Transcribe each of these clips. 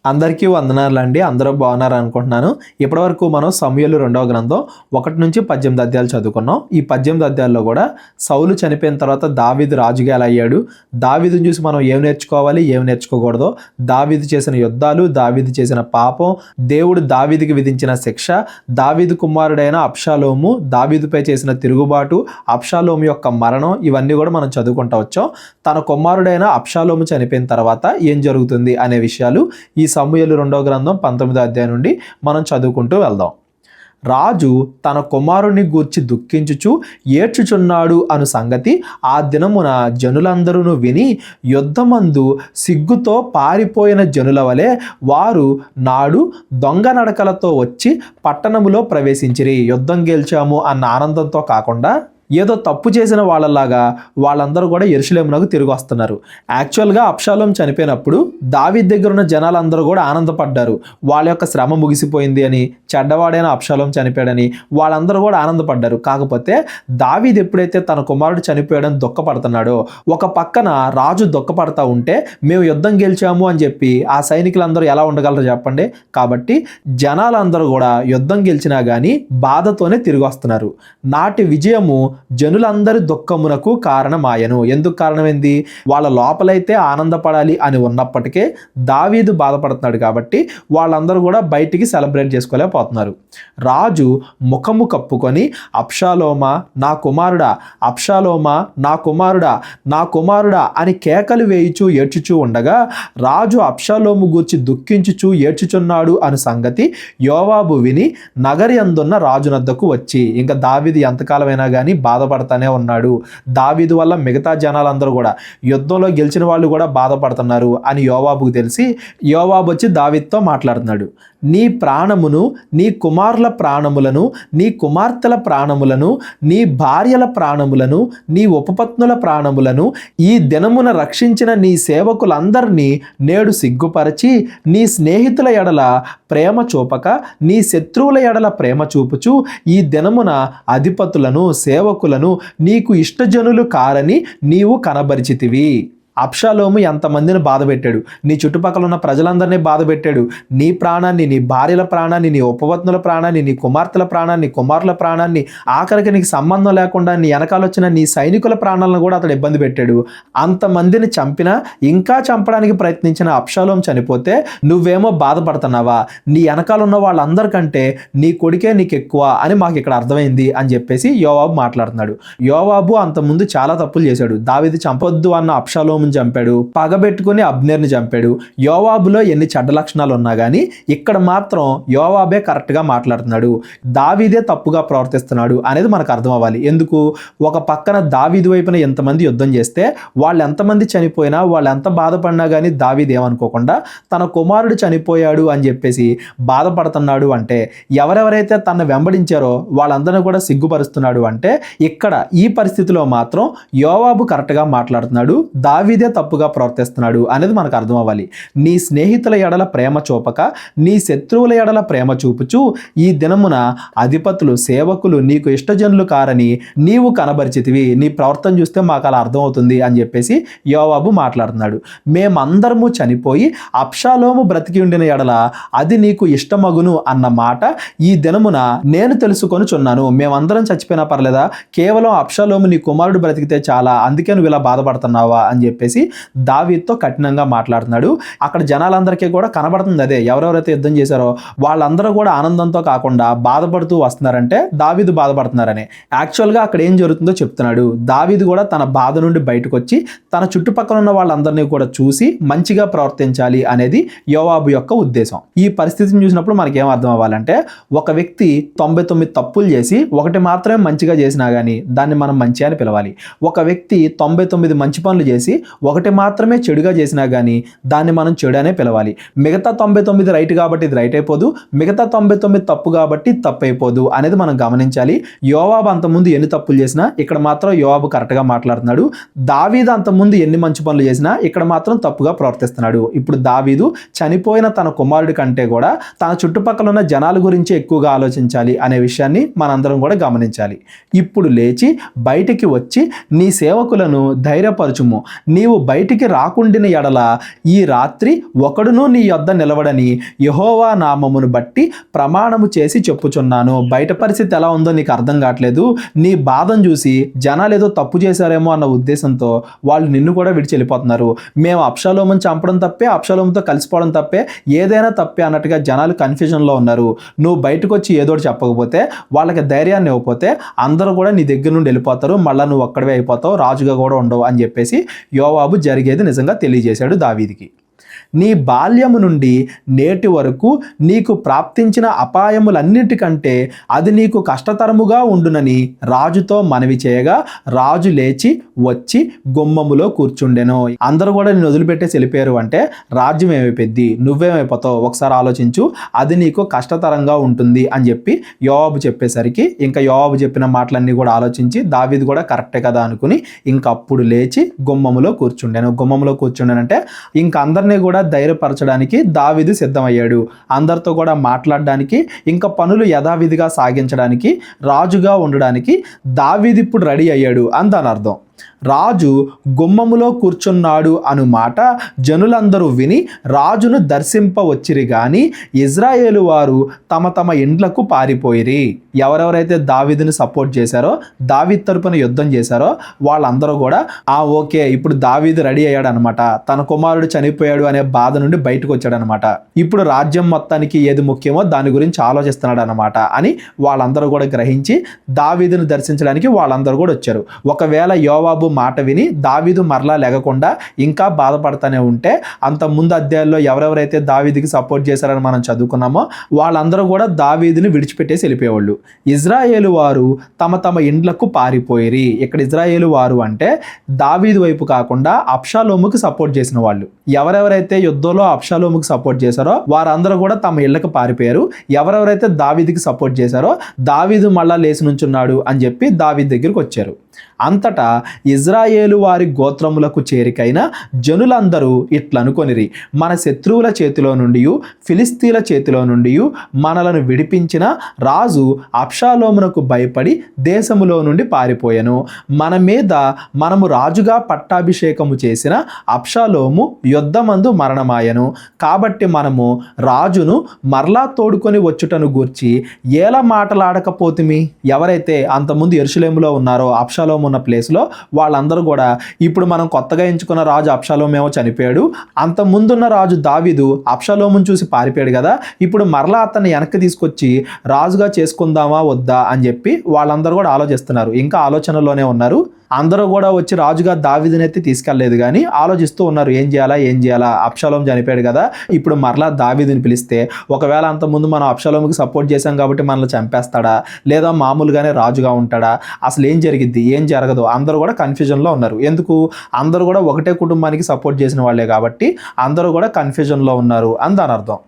అందరికీ వందనాలండి. అందరూ బాగున్నారు అనుకుంటున్నాను. ఇప్పటివరకు మనం సమూయేలు 2వ గ్రంథం 1 నుంచి 18 అధ్యాయాలు చదువుకున్నాం. ఈ 18 అధ్యాయాల్లో కూడా సౌలు చనిపోయిన తర్వాత దావీదు రాజుగా ఎలా అయ్యాడు, దావీదుని చూసి మనం ఏం నేర్చుకోవాలి, ఏం నేర్చుకోకూడదో, దావీదు చేసిన యుద్ధాలు, దావీదు చేసిన పాపం, దేవుడు దావీదుకి విధించిన శిక్ష, దావీదు కుమారుడైన అబ్షాలోము దావీదుపై చేసిన తిరుగుబాటు, అబ్షాలోము యొక్క మరణం, ఇవన్నీ కూడా మనం చదువుకుంటూ వచ్చాం. తన కుమారుడైన అబ్షాలోము చనిపోయిన తర్వాత ఏం జరుగుతుంది అనే విషయాలు ఈ సమూయేలు 2వ గ్రంథం 19వ అధ్యాయం నుండి మనం చదువుకుంటూ వెళ్దాం. రాజు తన కుమారుని గూర్చి దుఃఖించుచు ఏడ్చుచున్నాడు అను సంగతి ఆ దినమున జనులందరూ విని యుద్ధమందు సిగ్గుతో పారిపోయిన జనుల వలె వారు నాడు దొంగ నడకలతో వచ్చి పట్టణములో ప్రవేశించిరి. యుద్ధం గెలిచాము అన్న ఆనందంతో కాకుండా ఏదో తప్పు చేసిన వాళ్ళలాగా వాళ్ళందరూ కూడా యెరూషలేమునకు తిరిగి వస్తున్నారు. యాక్చువల్గా అబ్షాలోం చనిపోయినప్పుడు దావీదు దగ్గర ఉన్న జనాలందరూ కూడా ఆనందపడ్డారు. వాళ్ళ యొక్క శ్రమ ముగిసిపోయింది అని, చెడ్డవాడైన అబ్షాలోం చనిపోయాడని వాళ్ళందరూ కూడా ఆనందపడ్డారు. కాకపోతే దావీదు ఎప్పుడైతే తన కుమారుడు చనిపోయాడని దుఃఖపడుతున్నాడో, ఒక పక్కన రాజు దుఃఖపడతా ఉంటే మేము యుద్ధం గెలిచాము అని చెప్పి ఆ సైనికులందరూ ఎలా ఉండగలరు చెప్పండి. కాబట్టి జనాలందరూ కూడా యుద్ధం గెలిచినా కానీ బాధతోనే తిరిగి వస్తున్నారు. నాటి విజయము జనులందరి దుఃఖమునకు కారణమాయను. ఎందుకు కారణమైంది? వాళ్ళ లోపలైతే ఆనందపడాలి అని ఉన్నప్పటికే దావీదు బాధపడుతున్నాడు కాబట్టి వాళ్ళందరూ కూడా బయటికి సెలబ్రేట్ చేసుకోలేకపోతున్నారు. రాజు ముఖము కప్పుకొని అబ్షాలోమా నా కుమారుడా, అబ్షాలోమా నా కుమారుడా, నా కుమారుడా అని కేకలు వేయుచూ ఏడ్చుచూ ఉండగా రాజు అబ్షాలోము గూర్చి దుఃఖించుచూ ఏడ్చుచున్నాడు అను సంగతి యోవాబు విని నగరి అందున్న రాజునద్దకు వచ్చి, ఇంకా దావీదు ఎంతకాలమైనా కానీ బాధపడతానే ఉన్నాడు, దావీదు వల్ల మిగతా జనాలందరూ కూడా యుద్ధంలో గెలిచిన వాళ్ళు కూడా బాధపడుతున్నారు అని యోవాబుకు తెలిసి యోవాబు వచ్చి దావీదుతో మాట్లాడుతున్నాడు. నీ ప్రాణమును, నీ కుమారుల ప్రాణములను, నీ కుమార్తెల ప్రాణములను, నీ భార్యల ప్రాణములను, నీ ఉపపత్నుల ప్రాణములను ఈ దినమున రక్షించిన నీ సేవకులందరినీ నేడు సిగ్గుపరచి నీ స్నేహితుల ఎడల ప్రేమ చూపక నీ శత్రువుల ఎడల ప్రేమ చూపుచు ఈ దినమున అధిపతులను సేవకులను నీకు ఇష్టజనులు కారని నీవు కనబరిచితివి. అబ్షాలోము ఎంతమందిని బాధ పెట్టాడు, నీ చుట్టుపక్కల ఉన్న ప్రజలందరినీ బాధ పెట్టాడు. నీ ప్రాణాన్ని, నీ భార్యల ప్రాణాన్ని, నీ ఉపపత్నుల ప్రాణాన్ని, నీ కుమార్తెల ప్రాణాన్ని, కుమారుల ప్రాణాన్ని, ఆఖరికి నీకు సంబంధం లేకుండా నీ వెనకాల వచ్చిన నీ సైనికుల ప్రాణాలను కూడా అతడు ఇబ్బంది పెట్టాడు. అంతమందిని చంపినా ఇంకా చంపడానికి ప్రయత్నించిన అబ్షాలోము చనిపోతే నువ్వేమో బాధపడుతున్నావా? నీ వెనకాల ఉన్న వాళ్ళందరికంటే నీ కొడుకే నీకు ఎక్కువ అని మాకు ఇక్కడ అర్థమైంది అని చెప్పేసి యోవాబు మాట్లాడుతున్నాడు. యోవాబు అంతకుముందు చాలా తప్పులు చేశాడు. దావీదు చంపొద్దు అన్న అబ్షాలోము చంపాడు, పగబెట్టుకుని అబ్నేర్ని చంపాడు. యోవాబులో ఎన్ని చెడ్డ లక్షణాలు ఉన్నా కానీ ఇక్కడ మాత్రం యోవాబే కరెక్ట్గా మాట్లాడుతున్నాడు, దావీదే తప్పుగా ప్రవర్తిస్తున్నాడు అనేది మనకు అర్థం అవ్వాలి. ఎందుకు? ఒక పక్కన దావీదు వైపున ఎంతమంది యుద్ధం చేస్తే వాళ్ళు ఎంతమంది చనిపోయినా, వాళ్ళు ఎంత బాధపడినా కానీ దావీదు ఏమనుకోకుండా తన కుమారుడు చనిపోయాడు అని చెప్పేసి బాధపడుతున్నాడు అంటే, ఎవరెవరైతే తనను వెంబడించారో వాళ్ళందరినీ కూడా సిగ్గుపరుస్తున్నాడు అంటే, ఇక్కడ ఈ పరిస్థితిలో మాత్రం యోవాబు కరెక్ట్గా మాట్లాడుతున్నాడు, దావీదే తప్పుగా ప్రవర్తిస్తున్నాడు అనేది మనకు అర్థం అవ్వాలి. నీ స్నేహితుల ఎడల ప్రేమ చూపక నీ శత్రువుల ఎడల ప్రేమ చూపుచు ఈ దినమున అధిపతులు సేవకులు నీకు ఇష్టజనులు కారని నీవు కనబరిచితివి. నీ ప్రవర్తన చూస్తే మాకు అలా అర్థమవుతుంది అని చెప్పేసి యోవాబు మాట్లాడుతున్నాడు. మేమందరము చనిపోయి అబ్షాలోము బ్రతికి ఉండిన ఎడల అది నీకు ఇష్టమగును అన్న మాట ఈ దినమున నేను తెలుసుకొనుచున్నాను. మేమందరం చచ్చిపోయినా పర్లేదా, కేవలం అబ్షాలోము నీ కుమారుడు బ్రతికితే చాలా, అందుకే నువ్వు ఇలా బాధపడుతున్నావా అని చెప్పేసి దావీదుతో కఠినంగా మాట్లాడుతున్నాడు. అక్కడ జనాలందరికీ కూడా కనబడుతుంది అదే, ఎవరెవరైతే యుద్ధం చేశారో వాళ్ళందరూ కూడా ఆనందంతో కాకుండా బాధపడుతూ వస్తున్నారంటే దావీదు బాధపడుతున్నారని. యాక్చువల్గా అక్కడ ఏం జరుగుతుందో చెప్తున్నాడు. దావీదు కూడా తన బాధ నుండి బయటకు వచ్చి తన చుట్టుపక్కల ఉన్న వాళ్ళందరినీ కూడా చూసి మంచిగా ప్రవర్తించాలి అనేది యోవాబు యొక్క ఉద్దేశం. ఈ పరిస్థితిని చూసినప్పుడు మనకి ఏం అర్థం అవ్వాలంటే, ఒక వ్యక్తి 99 తప్పులు చేసి ఒకటి మాత్రమే మంచిగా చేసినా కానీ దాన్ని మనం మంచి అని పిలవాలి. ఒక వ్యక్తి 99 మంచి పనులు చేసి ఒకటి మాత్రమే చెడుగా చేసినా కానీ దాన్ని మనం చెడు అనే పిలవాలి. మిగతా 99 రైట్ కాబట్టి ఇది రైట్ అయిపోదు, మిగతా 99 తప్పు కాబట్టి తప్పు అయిపోదు అనేది మనం గమనించాలి. యోవాబు అంతకుముందు ఎన్ని తప్పులు చేసినా ఇక్కడ మాత్రం యోవాబు కరెక్ట్గా మాట్లాడుతున్నాడు. దావీదు అంతకుముందు ఎన్ని మంచి పనులు చేసినా ఇక్కడ మాత్రం తప్పుగా ప్రవర్తిస్తున్నాడు. ఇప్పుడు దావీదు చనిపోయిన తన కుమారుడి కంటే కూడా తన చుట్టుపక్కల ఉన్న జనాల గురించి ఎక్కువగా ఆలోచించాలి అనే విషయాన్ని మనందరం కూడా గమనించాలి. ఇప్పుడు లేచి బయటికి వచ్చి నీ సేవకులను ధైర్యపరచుము, నీ నీవు బయటికి రాకుండిన ఎడల ఈ రాత్రి ఒకడును నీ యొద్ద నిలవడని యెహోవా నామమును బట్టి ప్రమాణము చేసి చెప్పుచున్నాను. బయట పరిస్థితి ఎలా ఉందో నీకు అర్థం కావట్లేదు, నీ బాధను చూసి జనాలు ఏదో తప్పు చేశారేమో అన్న ఉద్దేశంతో వాళ్ళు నిన్ను కూడా విడిచి వెళ్ళిపోతున్నారు. మేము అబ్షాలోమును చంపడం తప్పే, అబ్షాలోముతో కలిసిపోవడం తప్పే, ఏదైనా తప్పే అన్నట్టుగా జనాలు కన్ఫ్యూజన్లో ఉన్నారు. నువ్వు బయటకు వచ్చి ఏదో చెప్పకపోతే, వాళ్ళకి ధైర్యాన్ని ఇవ్వకపోతే అందరూ కూడా నీ దగ్గర నుండి వెళ్ళిపోతారు, మళ్ళీ నువ్వు ఒక్కడివే అయిపోతావు, రాజుగా కూడా ఉండవు అని చెప్పేసి యోవాబు జరిగేది నిజంగా తెలియజేశాడు దావీదుకి. నీ బాల్యము నుండి నేటి వరకు నీకు ప్రాప్తించిన అపాయములన్నిటికంటే అది నీకు కష్టతరముగా ఉండునని రాజుతో మనవి చేయగా రాజు లేచి వచ్చి గుమ్మములో కూర్చుండెను. అందరూ కూడా నేను వదిలిపెట్టేసి వెళ్ళిపోయారు అంటే రాజ్యం ఏమైపోద్ది, నువ్వేమైపోతావు, ఒకసారి ఆలోచించు, అది నీకు కష్టతరంగా ఉంటుంది అని చెప్పి యోవాబు చెప్పేసరికి ఇంకా యోవాబు చెప్పిన మాటలన్నీ కూడా ఆలోచించి దావీదు కూడా కరెక్టే కదా అనుకుని ఇంకప్పుడు లేచి గుమ్మములో కూర్చుండాను. గుమ్మములో కూర్చుండానంటే ఇంక అందరినీ కూడా ధైర్యపరచడానికి దావీదు సిద్ధమయ్యాడు. అందరితో కూడా మాట్లాడడానికి, ఇంకా పనులు యథావిధిగా సాగించడానికి, రాజుగా ఉండడానికి దావీదు ఇప్పుడు రెడీ అయ్యాడు అని దాని అర్థం. రాజు గుమ్మములో కూర్చున్నాడు అను మాట జనులందరూ విని రాజును దర్శింపవచ్చిరి గాని ఇజ్రాయేలు వారు తమ తమ ఇండ్లకు పారిపోయిరి. ఎవరెవరైతే దావీదుని సపోర్ట్ చేశారో, దావీదు తరపున యుద్ధం చేశారో వాళ్ళందరూ కూడా ఓకే ఇప్పుడు దావీదు రెడీ అయ్యాడు అనమాట, తన కుమారుడు చనిపోయాడు అనే బాధ నుండి బయటకు వచ్చాడు అనమాట, ఇప్పుడు రాజ్యం మొత్తానికి ఏది ముఖ్యమో దాని గురించి ఆలోచిస్తున్నాడు అనమాట అని వాళ్ళందరూ కూడా గ్రహించి దావీదును దర్శించడానికి వాళ్ళందరూ కూడా వచ్చారు. ఒకవేళ యోవాబు మాట విని దావీదు మరలా లేకుండా ఇంకా బాధపడతానే ఉంటే అంత ముందు అధ్యాయంలో ఎవరెవరైతే దావీదుకి సపోర్ట్ చేశారని మనం చదువుకున్నామో వాళ్ళందరూ కూడా దావీదుని విడిచిపెట్టేసి వెళ్ళిపోయేవాళ్ళు. ఇజ్రాయేలు వారు తమ తమ ఇండ్లకు పారిపోయిరి. ఇక్కడ ఇజ్రాయేలు వారు అంటే దావీదు వైపు కాకుండా అబ్షాలోముకి సపోర్ట్ చేసిన వాళ్ళు. ఎవరెవరైతే యుద్ధంలో అబ్షాలోముకి సపోర్ట్ చేశారో వారందరూ కూడా తమ ఇళ్లకు పారిపోయారు. ఎవరెవరైతే దావీదుకి సపోర్ట్ చేశారో దావీదు మళ్ళా లేచి నుంచున్నాడు అని చెప్పి దావీదు దగ్గరికి వచ్చారు. అంతటా ఇజ్రాయేలు వారి గోత్రములకు చేరికైన జనులందరూ ఇట్లనుకొనిరి, మన శత్రువుల చేతిలో నుండి ఫిలిస్తీన్ల చేతిలో నుండి మనలను విడిపించిన రాజు అబ్షాలోమునకు భయపడి దేశములో నుండి పారిపోయెను. మన మీద మనము రాజుగా పట్టాభిషేకము చేసిన అబ్షాలోము యుద్ధమందు మరణమాయెను. కాబట్టి మనము రాజును మరలా తోడుకొని వచ్చుటను గూర్చి ఏల మాటలాడకపోతిమి. ఎవరైతే అంతకుముందు యెరూషలేములో ఉన్నారో అబ్షాలోము ఉన్న ప్లేస్లో వాళ్ళందరూ కూడా ఇప్పుడు మనం కొత్తగా ఎంచుకున్న రాజు అబ్షాలోమేమో చనిపోయాడు, అంత ముందున్న రాజు దావీదు అబ్షాలోమును చూసి పారిపోయాడు కదా, ఇప్పుడు మరలా అతన్ని వెనక్కి తీసుకొచ్చి రాజుగా చేసుకుందామా వద్దా అని చెప్పి వాళ్ళందరూ కూడా ఆలోచిస్తున్నారు. ఇంకా ఆలోచనలోనే ఉన్నారు. అందరూ కూడా వచ్చి రాజుగా దావీదునైతే తీసుకెళ్లేదు కానీ ఆలోచిస్తూ ఉన్నారు, ఏం చేయాలా, అబ్షాలోం చనిపోయాడు కదా, ఇప్పుడు మరలా దావీదుని పిలిస్తే ఒకవేళ అంతకుముందు మనం అబ్షాలోముకి సపోర్ట్ చేశాం కాబట్టి మనల్ని చంపేస్తాడా, లేదా మామూలుగానే రాజుగా ఉంటాడా, అసలు ఏం జరిగిద్ది, ఏం జరగదు, అందరూ కూడా కన్ఫ్యూజన్లో ఉన్నారు. ఎందుకు, అందరూ కూడా ఒకటే కుటుంబానికి సపోర్ట్ చేసిన వాళ్ళే కాబట్టి అందరూ కూడా కన్ఫ్యూజన్లో ఉన్నారు అని దాని అర్థం.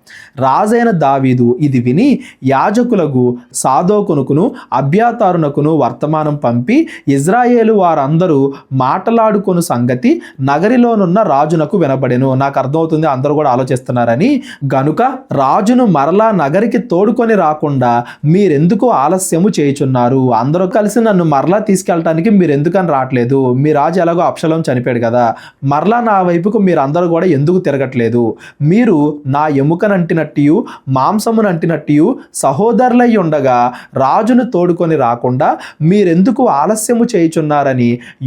రాజైన దావీదు ఇది విని యాజకులకు సాదోకునుకును అబ్యాతారునకును వర్తమానం పంపి ఇజ్రాయేలు వారందరూ మాట్లాడుకుని సంగతి నగరిలోనున్న రాజునకు వినబడెను. నాకు అర్థమవుతుంది అందరూ కూడా ఆలోచిస్తున్నారని. గనుక రాజును మరలా నగరికి తోడుకొని రాకుండా మీరెందుకు ఆలస్యము చేయుచున్నారు, అందరూ కలిసి నన్ను మరలా తీసుకెళ్ళటానికి మీరు ఎందుకని రావట్లేదు, మీ రాజు ఎలాగో అబ్షాలోం చనిపోయాడు కదా, మరలా నా వైపుకు మీరు అందరూ కూడా ఎందుకు తిరగట్లేదు, మీరు నా ఎముకనంటినట్టు మాంసమునంటినట్టు సహోదరులై ఉండగా రాజును తోడుకొని రాకుండా మీరెందుకు ఆలస్యము చేయుచున్నారని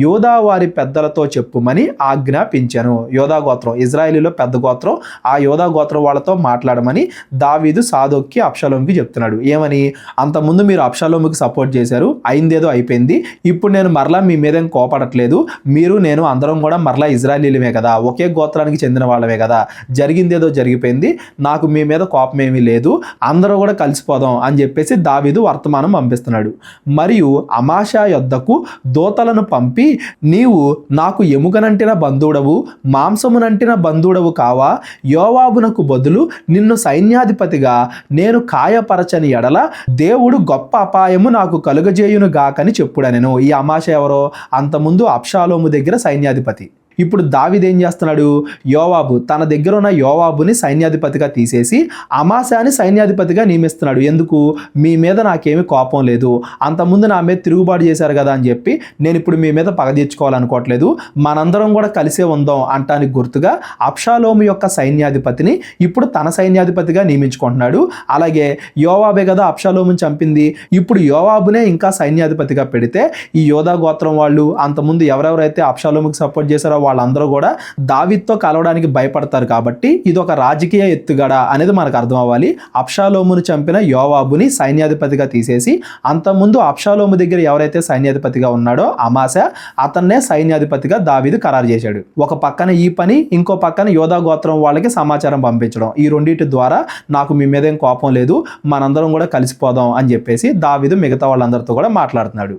యోధా వారి పెద్దలతో చెప్పుమని ఆజ్ఞాపించాను. యోధా గోత్రం ఇజ్రాయేలీలో పెద్ద గోత్రం, ఆ యోధా గోత్రం వాళ్ళతో మాట్లాడమని దావీదు సాదోక్కి అబ్షాలోముకి చెప్తున్నాడు. ఏమని, అంతకుముందు మీరు అబ్షాలోముకి సపోర్ట్ చేశారు, అయిందేదో అయిపోయింది, ఇప్పుడు నేను మరలా మీ మీద కోపడట్లేదు, మీరు నేను అందరం కూడా మరలా ఇజ్రాయేలీలమే కదా, ఒకే గోత్రానికి చెందిన వాళ్ళమే కదా, జరిగిందేదో జరిగిపోయింది, నాకు మీ మీద కోపం ఏమీ లేదు, అందరూ కూడా కలిసిపోదాం అని చెప్పేసి దావీదు వర్తమానం పంపిస్తున్నాడు. మరియు అమాషా యొద్దకు దూతలను పంపి, నీవు నాకు ఎముకనంటిన బంధువుడవు మాంసమునంటిన బంధువుడవు కావా, యోవాబునకు బదులు నిన్ను సైన్యాధిపతిగా నేను కాయపరచని ఎడల దేవుడు గొప్ప అపాయము నాకు కలుగజేయును గాకని చెప్పుడనెను. ఈ అమాష ఎవరో, అంతకుముందు అబ్షాలోము దగ్గర సైన్యాధిపతి. ఇప్పుడు దావీదు ఏం చేస్తున్నాడు, యోవాబు తన దగ్గర ఉన్న యోవాబుని సైన్యాధిపతిగా తీసేసి అమాశాని సైన్యాధిపతిగా నియమిస్తున్నాడు. ఎందుకు, మీ మీద నాకేమీ కోపం లేదు, అంతకుముందు నా మీద తిరుగుబాటు చేశారు కదా అని చెప్పి నేను ఇప్పుడు మీ మీద పగ తీర్చుకోవాలనుకోవట్లేదు, మనందరం కూడా కలిసే ఉందాం అంటానికి గుర్తుగా అబ్షాలోము యొక్క సైన్యాధిపతిని ఇప్పుడు తన సైన్యాధిపతిగా నియమించుకుంటున్నాడు. అలాగే యోవాబే కదా అబ్షాలోముని చంపింది, ఇప్పుడు యోవాబునే ఇంకా సైన్యాధిపతిగా పెడితే ఈ యోధా గోత్రం వాళ్ళు అంతకుముందు ఎవరెవరైతే అబ్షాలోముకి సపోర్ట్ చేశారో వాళ్ళందరూ కూడా దావీదుతో కలవడానికి భయపడతారు. కాబట్టి ఇది ఒక రాజకీయ ఎత్తుగడ అనేది మనకు అర్థం అవ్వాలి. అబ్షాలోమును చంపిన యోవాబుని సైన్యాధిపతిగా తీసేసి అంతకుముందు అబ్షాలోము దగ్గర ఎవరైతే సైన్యాధిపతిగా ఉన్నాడో అమాశా, అతన్నే సైన్యాధిపతిగా దావీదు ఖరారు చేశాడు. ఒక పక్కన ఈ పని, ఇంకో పక్కన యోధా గోత్రం వాళ్ళకి సమాచారం పంపించడం. ఈ రెండింటి ద్వారా నాకు మీ మీద ఏం కోపం లేదు, మనందరం కూడా కలిసిపోదాం అని చెప్పేసి దావీదు మిగతా వాళ్ళందరితో కూడా మాట్లాడుతున్నాడు.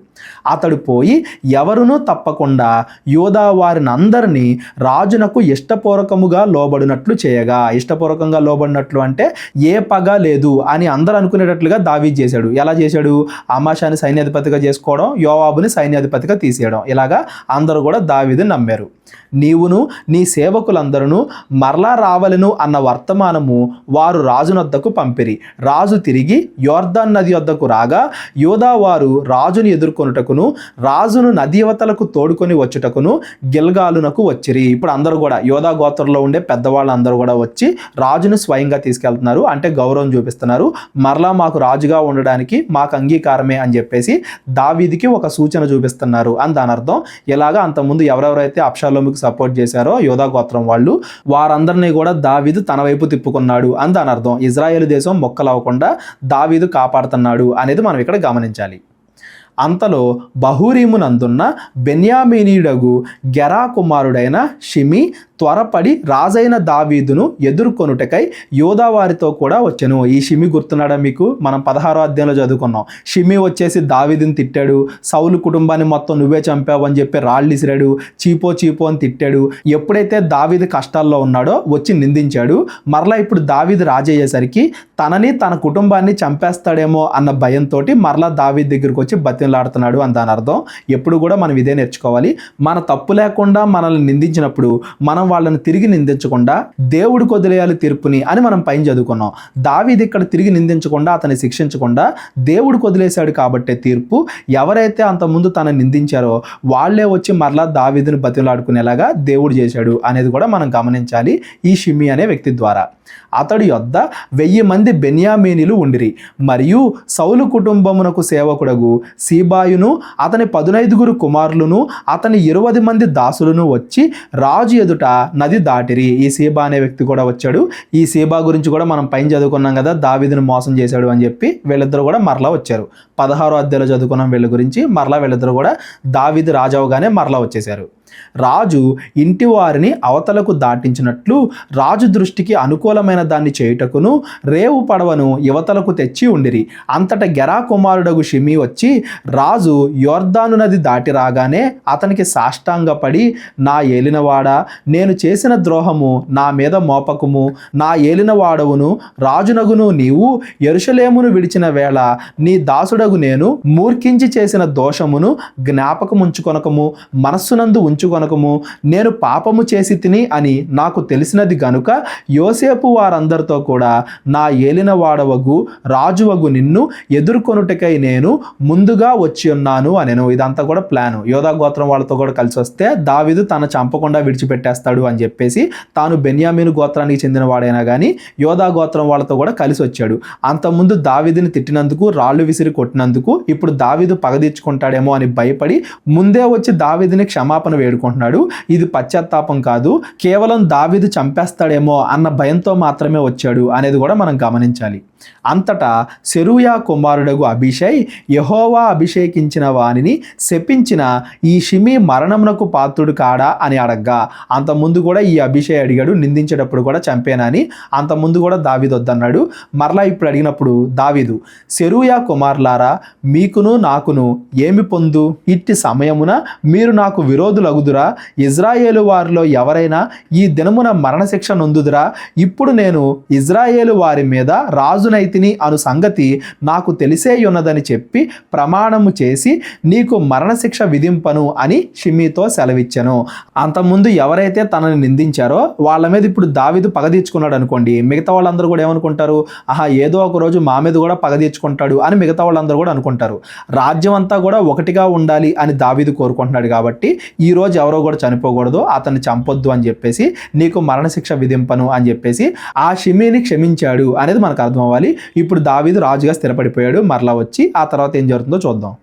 అతడు పోయి ఎవరునూ తప్పకుండా యోధా వారిని అందరినీ రాజునకు ఇష్టపూర్వకముగా లోబడినట్లు చేయగా, ఇష్టపూర్వకంగా లోబడినట్లు అంటే ఏ పగ లేదు అని అందరూ అనుకునేటట్లుగా దావీదు చేశాడు. ఎలా చేశాడు, అమాశాని సైన్యాధిపతిగా చేసుకోవడం, యోవాబుని సైన్యాధిపతిగా తీసేయడం. ఇలాగా అందరూ కూడా దావీదుని నమ్మారు. నీవును నీ సేవకులందరూ మరలా రావలను అన్న వర్తమానము వారు రాజునొద్దకు పంపిరి. రాజు తిరిగి యోర్దాన్ నది వద్దకు రాగా యోధా వారు రాజుని ఎదుర్కొనుటకును రాజును నది అవతలకు తోడుకొని వచ్చుటకును గిల్గాలునకు వచ్చిరి. ఇప్పుడు అందరూ కూడా యోధా గోత్రంలో ఉండే పెద్దవాళ్ళందరూ కూడా వచ్చి రాజును స్వయంగా తీసుకెళ్తున్నారు, అంటే గౌరవం చూపిస్తున్నారు. మరలా మాకు రాజుగా ఉండడానికి మాకు అంగీకారమే అని చెప్పేసి దావీదుకి ఒక సూచన చూపిస్తున్నారు అని దాని అర్థం. ఇలాగా అంతకుముందు ఎవరెవరైతే అబ్షాలోముకి సపోర్ట్ చేశారో యోధా గోత్రం వాళ్ళు, వారందరినీ కూడా దావీదు తన వైపు తిప్పుకున్నాడు అని దాని అర్థం. ఇజ్రాయేలు దేశం మొక్కలవ్వకుండా దావీదు కాపాడుతున్నాడు అనేది మనం ఇక్కడ గమనించాలి. అంతలో బహూరీమునందున్న బెన్యామీనీయుడగు గెరా కుమారుడైన షిమి త్వరపడి రాజైన దావీదును ఎదుర్కొనుటకై యోధా వారితో కూడా వచ్చెను. ఈ షిమి గుర్తున్నాడా మీకు, మనం 16వ అధ్యాయంలో చదువుకున్నాం. షిమి వచ్చేసి దావీదుని తిట్టాడు, సౌలు కుటుంబాన్ని మొత్తం నువ్వే చంపావు అని చెప్పి రాళ్ళు ఇసిరాడు, చీపో అని తిట్టాడు. ఎప్పుడైతే దావీదు కష్టాల్లో ఉన్నాడో వచ్చి నిందించాడు. మరలా ఇప్పుడు దావీదు రాజయ్యేసరికి తనని తన కుటుంబాన్ని చంపేస్తాడేమో అన్న భయంతో మరలా దావీదు దగ్గరికి వచ్చి బతిమలాడుతున్నాడు అని దాని అర్థం. ఎప్పుడు కూడా మనం ఇదే నేర్చుకోవాలి. మన తప్పు లేకుండా మనల్ని నిందించినప్పుడు మనం వాళ్ళని తిరిగి నిందించకుండా దేవుడికి వదిలేయాలి తీర్పుని అని మనం పైన చదువుకున్నాం. దావీదు ఇక్కడ తిరిగి నిందించకుండా అతన్ని శిక్షించకుండా దేవుడికి వదిలేశాడు కాబట్టే తీర్పు. ఎవరైతే అంతకుముందు తనని నిందించారో వాళ్ళే వచ్చి మరలా దావీదుని బతిమలాడుకునేలాగా దేవుడు చేశాడు అనేది కూడా మనం గమనించాలి ఈ షిమి అనే వ్యక్తి ద్వారా. అతడి యొద్ద 1000 మంది బెన్యామీనీలు ఉండిరి. మరియు సౌలు కుటుంబమునకు సేవకుడగు సీబాయును అతని 15 కుమారులను అతని 20 మంది దాసులను వచ్చి రాజు ఎదుట నది దాటిరి. ఈ సీబా అనే వ్యక్తి కూడా వచ్చాడు. ఈ సీబా గురించి కూడా మనం పైన చదువుకున్నాం కదా, దావీదును మోసం చేశాడు అని చెప్పి. వీళ్ళిద్దరు కూడా మరలా వచ్చారు. 16వ అధ్యాయంలో చదువుకున్నాం వీళ్ళ గురించి. మరలా వీళ్ళిద్దరు కూడా దావీదు రాజవగానే మరలా వచ్చేశారు. రాజు ఇంటి వారిని అవతలకు దాటించినట్లు రాజు దృష్టికి అనుకూలమైన దాన్ని చేయుటకును రేవు పడవను యువతలకు తెచ్చి ఉండిరి. అంతట గెరా కుమారుడగు షిమి వచ్చి రాజు యోర్దాను నది దాటి రాగానే అతనికి సాష్టాంగపడి, నా ఏలినవాడా, నేను చేసిన ద్రోహము నా మీద మోపకుము. నా ఏలినవాడవును రాజునగును నీవు యెరూషలేమును విడిచిన వేళ నీ దాసుడగు నేను మూర్ఖించి చేసిన దోషమును జ్ఞాపకముంచుకొనకము, మనస్సునందు ఉంచుకొనకము. నేను పాపము చేసి తిని అని నాకు తెలిసినది గనుక యోసేపు వారందరితో కూడా నా ఏలిన వాడవగు రాజువగు నిన్ను ఎదుర్కొనుటకై నేను ముందుగా వచ్చి ఉన్నాను అనెను. ఇదంతా కూడా ప్లాను. యోధా గోత్రం వాళ్ళతో కూడా కలిసి వస్తే దావీదు తన చంపకుండా విడిచిపెట్టేస్తాడు అని చెప్పేసి తాను బెన్యామీను గోత్రానికి చెందిన వాడైనా కానీ యోధా గోత్రం వాళ్ళతో కూడా కలిసి వచ్చాడు. అంతకుముందు దావీదుని తిట్టినందుకు, రాళ్ళు విసిరి కొట్టినందుకు ఇప్పుడు దావీదు పగ తీర్చుకుంటాడేమో అని భయపడి ముందే వచ్చి దావీదుని క్షమాపణ వేడుకుంటున్నాడు. ఇది పశ్చాత్తాపం కాదు, కేవలం దావీదు చంపేస్తాడేమో అన్న భయంతో మాత్రమే వచ్చాడు అనేది కూడా మనం గమనించాలి. అంతటా సెరూయా కుమారుడగు అభిషై యెహోవా అభిషేకించిన వానిని శపించిన ఈ షిమి మరణమునకు పాత్రుడు కాడా అని అడగ్గా, అంతకుముందు కూడా ఈ అభిషై అడిగాడు, నిందించేటప్పుడు కూడా చంపేనని. అంతకుముందు కూడా దావీదు వద్దన్నాడు. మరలా ఇప్పుడు అడిగినప్పుడు దావీదు, సెరూయా కుమారులారా, మీకును నాకును ఏమి పొందు? ఇట్టి సమయమున మీరు నాకు విరోధులగుదురా? ఇజ్రాయేలు వారిలో ఎవరైనా ఈ దినమున మరణశిక్ష నొందుదురా? ఇప్పుడు నేను ఇజ్రాయేలు వారి మీద రాజు రాజునైతిని అను సంగతి నాకు తెలిసే ఉన్నదని చెప్పి ప్రమాణము చేసి నీకు మరణశిక్ష విధింపను అని షిమీతో సెలవిచ్చెను. అంతకుముందు ఎవరైతే తనని నిందించారో వాళ్ళ మీద ఇప్పుడు దావీదు పగ తీర్చుకున్నాడు అనుకోండి, మిగతా వాళ్ళందరూ కూడా ఏమనుకుంటారు, ఆహా ఏదో ఒక రోజు మా మీద కూడా పగ తీర్చుకుంటాడు అని మిగతా వాళ్ళందరూ కూడా అనుకుంటారు. రాజ్యం అంతా కూడా ఒకటిగా ఉండాలి అని దావీదు కోరుకుంటున్నాడు కాబట్టి ఈ రోజు ఎవరో కూడా చనిపోకూడదు, అతన్ని చంపొద్దు అని చెప్పేసి నీకు మరణశిక్ష విధింపను అని చెప్పేసి ఆ షిమీని క్షమించాడు అనేది మనకు అర్థం అవ్వాలి. ఇప్పుడు దావీదు రాజుగా స్థిరపడిపోయాడు. మరలా వచ్చి ఆ తర్వాత ఏం జరుగుతుందో చూద్దాం.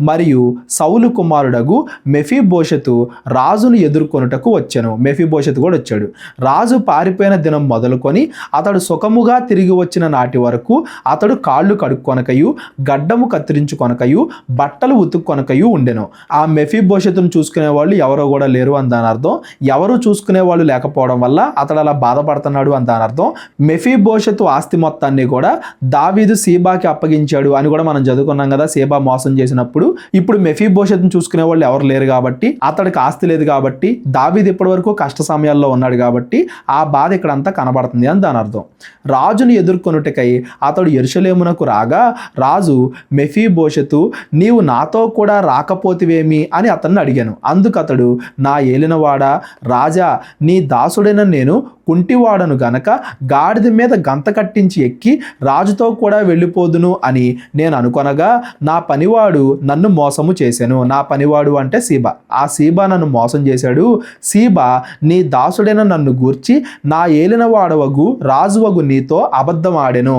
మరియు సౌలు కుమారుడగు మెఫీబోషెతు రాజును ఎదుర్కొనుటకు వచ్చెను. మెఫీబోషెతు కూడా వచ్చాడు. రాజు పారిపోయిన దినం మొదలుకొని అతడు సుఖముగా తిరిగి వచ్చిన నాటి వరకు అతడు కాళ్ళు కడుక్కొనకయు గడ్డము కత్తిరించుకొనకయు బట్టలు ఉతుక్కొనకయు ఉండెను. ఆ మెఫీబోషెతును చూసుకునే వాళ్ళు ఎవరో కూడా లేరు అని దాని అర్థం. ఎవరు చూసుకునే వాళ్ళు లేకపోవడం వల్ల అతడు అలా బాధపడుతున్నాడు అని దాని అర్థం. మెఫీబోషెతు ఆస్తి మొత్తాన్ని కూడా దావీదు సీబాకి అప్పగించాడు అని కూడా మనం చదువుకున్నాం కదా, సీబా మోసం చేసిన ఇప్పుడు మెఫీబోషెత్ను చూసుకునే వాళ్ళు ఎవరు లేరు కాబట్టి, అతడికి ఆస్తి లేదు కాబట్టి, దావీదు ఇప్పటి వరకు కష్ట సమయాల్లో ఉన్నాడు కాబట్టి ఆ బాధ ఇక్కడ అంతా కనబడుతుంది అని దాని అర్థం. రాజును ఎదుర్కొనుటకై అతడు యెరూషలేమునకు రాగా రాజు మెఫీబోషెతు నీవు నాతో కూడా రాకపోతివేమి అని అతన్ని అడిగాను. అందుకు అతడు నా ఏలినవాడా రాజా, నీ దాసుడైన నేను కుంటివాడను గనక గాడిద మీద గంత కట్టించి ఎక్కి రాజుతో కూడా వెళ్ళిపోదును అని నేను అనుకొనగా నా పనివాడు నన్ను మోసము చేశాను. నా పనివాడు అంటే సీబా. ఆ సీబా నన్ను మోసం చేశాడు. సీబా నీ దాసుడైన నన్ను గూర్చి నా ఏలిన వాడవగు రాజువగు నీతో అబద్ధం ఆడెను.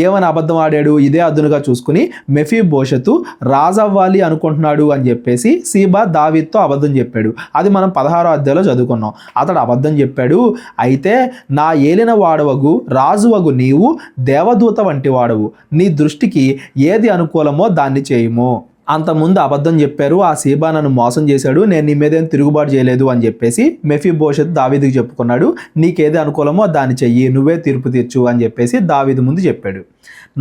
ఏమని అబద్ధం ఆడాడు? ఇదే అదునుగా చూసుకుని మెఫీబోషెతు రాజవ్వాలి అనుకుంటున్నాడు అని చెప్పేసి సీబా దావీదుతో అబద్ధం చెప్పాడు. అది మనం 16వ అధ్యాయంలో చదువుకున్నాం. అతడు అబద్ధం చెప్పాడు. అయితే నా ఏలిన వాడవగు రాజువగు నీవు దేవదూత వంటి వాడవు, నీ దృష్టికి ఏది అనుకూలమో దాన్ని చేయుము. అంతకుముందు అబద్ధం చెప్పారు, ఆ సీబా నన్ను మోసం చేశాడు, నేను నీ మీద ఏం తిరుగుబాటు చేయలేదు అని చెప్పేసి మెఫీబోషెతు దావీదుకి చెప్పుకున్నాడు. నీకేది అనుకూలమో దాన్ని చెయ్యి, నువ్వే తీర్పు తీర్చు అని చెప్పేసి దావీదు ముందు చెప్పాడు.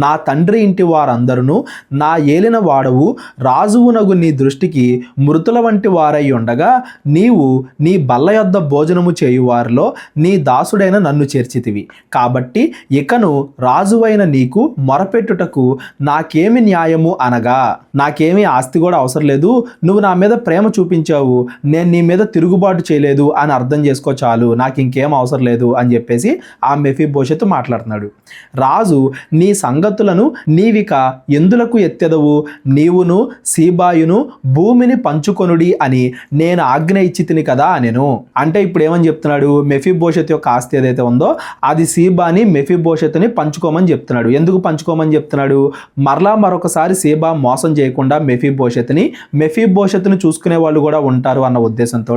నా తండ్రి ఇంటి వారందరూ నా ఏలిన వాడవు రాజువునగు నీ దృష్టికి మృతుల వంటి వారై ఉండగా నీవు నీ బల్ల యొద్ద భోజనము చేయువారిలో నీ దాసుడైన నన్ను చేర్చితివి. కాబట్టి ఇకను రాజువైన నీకు మొరపెట్టుటకు నాకేమి న్యాయము అనగా, నాకేమీ ఆస్తి కూడా అవసరం లేదు, నువ్వు నా మీద ప్రేమ చూపించావు, నేను నీ మీద తిరుగుబాటు చేయలేదు అని అర్థం చేసుకో చాలు, నాకు ఇంకేం అవసరం లేదు అని చెప్పేసి ఆ మెఫీబోషెతు మాట్లాడుతున్నాడు. రాజు నీ సంగతులను నీవిక ఎందులకు ఎత్తెదవు, నీవును సీబాయును భూమిని పంచుకొనుడి అని నేను ఆజ్ఞ ఇచ్చితిని కదా అనెను. అంటే ఇప్పుడు ఏమని చెప్తున్నాడు, మెఫీబోషెతు యొక్క ఆస్తి ఏదైతే ఉందో అది సీబాని మెఫీబోషెతుని పంచుకోమని చెప్తున్నాడు. ఎందుకు పంచుకోమని చెప్తున్నాడు? మరొకసారి సీబా మోసం చేయకుండా మెఫీబోషెతుని చూసుకునే వాళ్ళు కూడా ఉంటారు అన్న ఉద్దేశంతో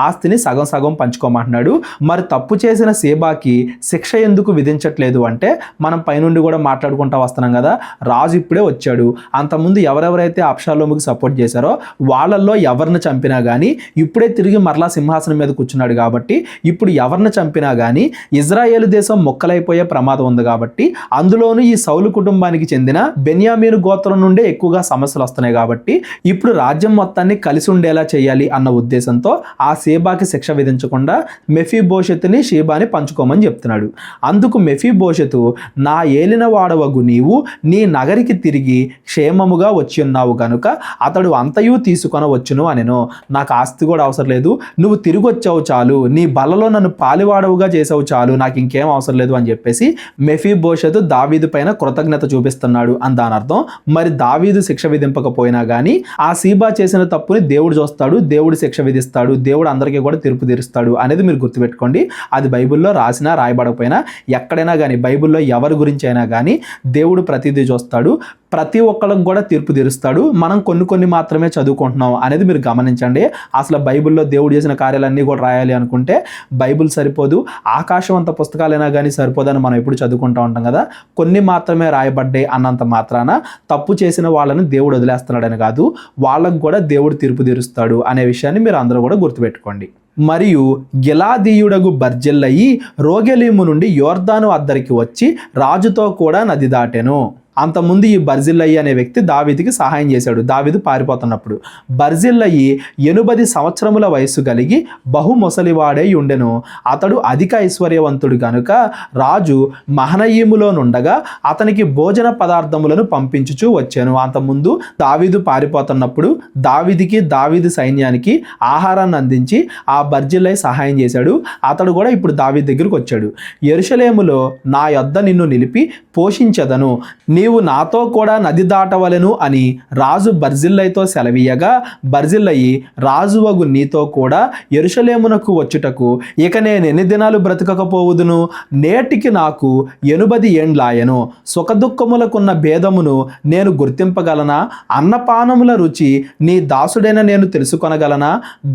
ఆస్తిని సగం సగం పంచుకోమంటున్నాడు. మరి తప్పు చేసిన సీబాకి శిక్ష ఎందుకు విధించట్లేదు అంటే, మనం పైనుండి కూడా మాట్లాడుకుంటా వస్తున్నాం కదా, రాజు ఇప్పుడే వచ్చాడు. అంతకుముందు ఎవరెవరైతే అబ్షాలోముకి సపోర్ట్ చేశారో వాళ్ళల్లో ఎవరిని చంపినా కానీ ఇప్పుడే తిరిగి మరలా సింహాసనం మీద కూర్చున్నాడు కాబట్టి ఇప్పుడు ఎవరిని చంపినా కానీ ఇజ్రాయేలు దేశం మొక్కలైపోయే ప్రమాదం ఉంది కాబట్టి, అందులోనూ ఈ సౌలు కుటుంబానికి చెందిన బెన్యామీను గోత్రం నుండే ఎక్కువగా సమస్యలు వస్తున్నాయి కాబట్టి ఇప్పుడు రాజ్యం మొత్తాన్ని కలిసి ఉండేలా చేయాలి అన్న ఉద్దేశంతో ఆ సీబాకి శిక్ష విధించకుండా మెఫీబోషెతుని షీబాని పంచుకోమని చెప్తున్నాడు. అందుకు మెఫీబోషెతు నా ఏలిన వాడవగు నీవు నీ నగరికి తిరిగి క్షేమముగా వచ్చి ఉన్నావు గనుక అతడు అంతయు తీసుకొనవచ్చును అనెను. నాకు ఆస్తి కూడా అవసరం లేదు, నువ్వు తిరిగి వచ్చావు చాలు, నీ బలలో నన్ను పాలివాడవుగా చేసావు చాలు, నాకు ఇంకేం అవసరం లేదు అని చెప్పేసి మెఫీబోషెతు దావీదు పైన కృతజ్ఞత చూపిస్తున్నాడు అని దాని అర్థం. మరి దావీదు శిక్ష విధింపకపోయినా కానీ ఆ సీబా చేసిన తప్పుని దేవుడు చూస్తాడు, దేవుడు శిక్ష విధిస్తాడు, దేవుడు అందరికీ కూడా తీర్పు తీరుస్తాడు అనేది మీరు గుర్తుపెట్టుకోండి. అది బైబిల్లో రాసినా రాయబడకపోయినా ఎక్కడైనా కానీ బైబిల్లో ఎవరి గురించి అయినా కానీ దేవుడు ప్రతిదీ చూస్తాడు, ప్రతి ఒక్కళ్ళకి కూడా తీర్పు తీరుస్తాడు. మనం కొన్ని మాత్రమే చదువుకుంటున్నాం అనేది మీరు గమనించండి. అసలు బైబిల్లో దేవుడు చేసిన కార్యాలన్నీ కూడా రాయాలి అనుకుంటే బైబిల్ సరిపోదు, ఆకాశం అంత పుస్తకాలైనా కానీ సరిపోదని మనం ఎప్పుడు చదువుకుంటూ ఉంటాం కదా. కొన్ని మాత్రమే రాయబడ్డాయి అన్నంత మాత్రాన తప్పు చేసిన వాళ్ళని దేవుడు వదిలేస్తున్నాడని కాదు, వాళ్ళకు కూడా దేవుడు తీర్పు తీరుస్తాడు అనే విషయాన్ని మీరు అందరూ కూడా గుర్తుపెట్టుకోండి. మరియు గిలాదీయుడగు బర్జిల్లయి రోగెలీము నుండి యోర్దాను అద్దరికి వచ్చి రాజుతో కూడా నది దాటెను. అంతకుముందు ఈ బర్జిల్లయి అనే వ్యక్తి దావీదుకి సహాయం చేశాడు దావీదు పారిపోతున్నప్పుడు. బర్జిల్లయి 80 సంవత్సరముల వయస్సు కలిగి బహు ముసలివాడై ఉండెను. అతడు అధిక ఐశ్వర్యవంతుడు గనుక రాజు మహనయీములో నుండగా అతనికి భోజన పదార్థములను పంపించుచూ వచ్చాను. అంతకుముందు దావీదు పారిపోతున్నప్పుడు దావీదుకి దావీదు సైన్యానికి ఆహారాన్ని అందించి ఆ బర్జిల్లయి సహాయం చేశాడు. అతడు కూడా ఇప్పుడు దావీదు దగ్గరకు వచ్చాడు. యెరూషలేములో నా యొద్ద నిన్ను నిలిపి పోషించదను, నీవు నాతో కూడా నది దాటవలెను అని రాజు బర్జిల్లయితో సెలవీయగా, బర్జిల్లయి రాజువగు నీతో కూడా యెరూషలేమునకు వచ్చుటకు ఇక నేను ఎన్ని దినాలు బ్రతకకపోవుదును, నేటికి నాకు 80 ఏండ్లాయను. సుఖదుఖములకున్న భేదమును నేను గుర్తింపగలనా? అన్నపానముల రుచి నీ దాసుడైన నేను తెలుసుకొనగలనా?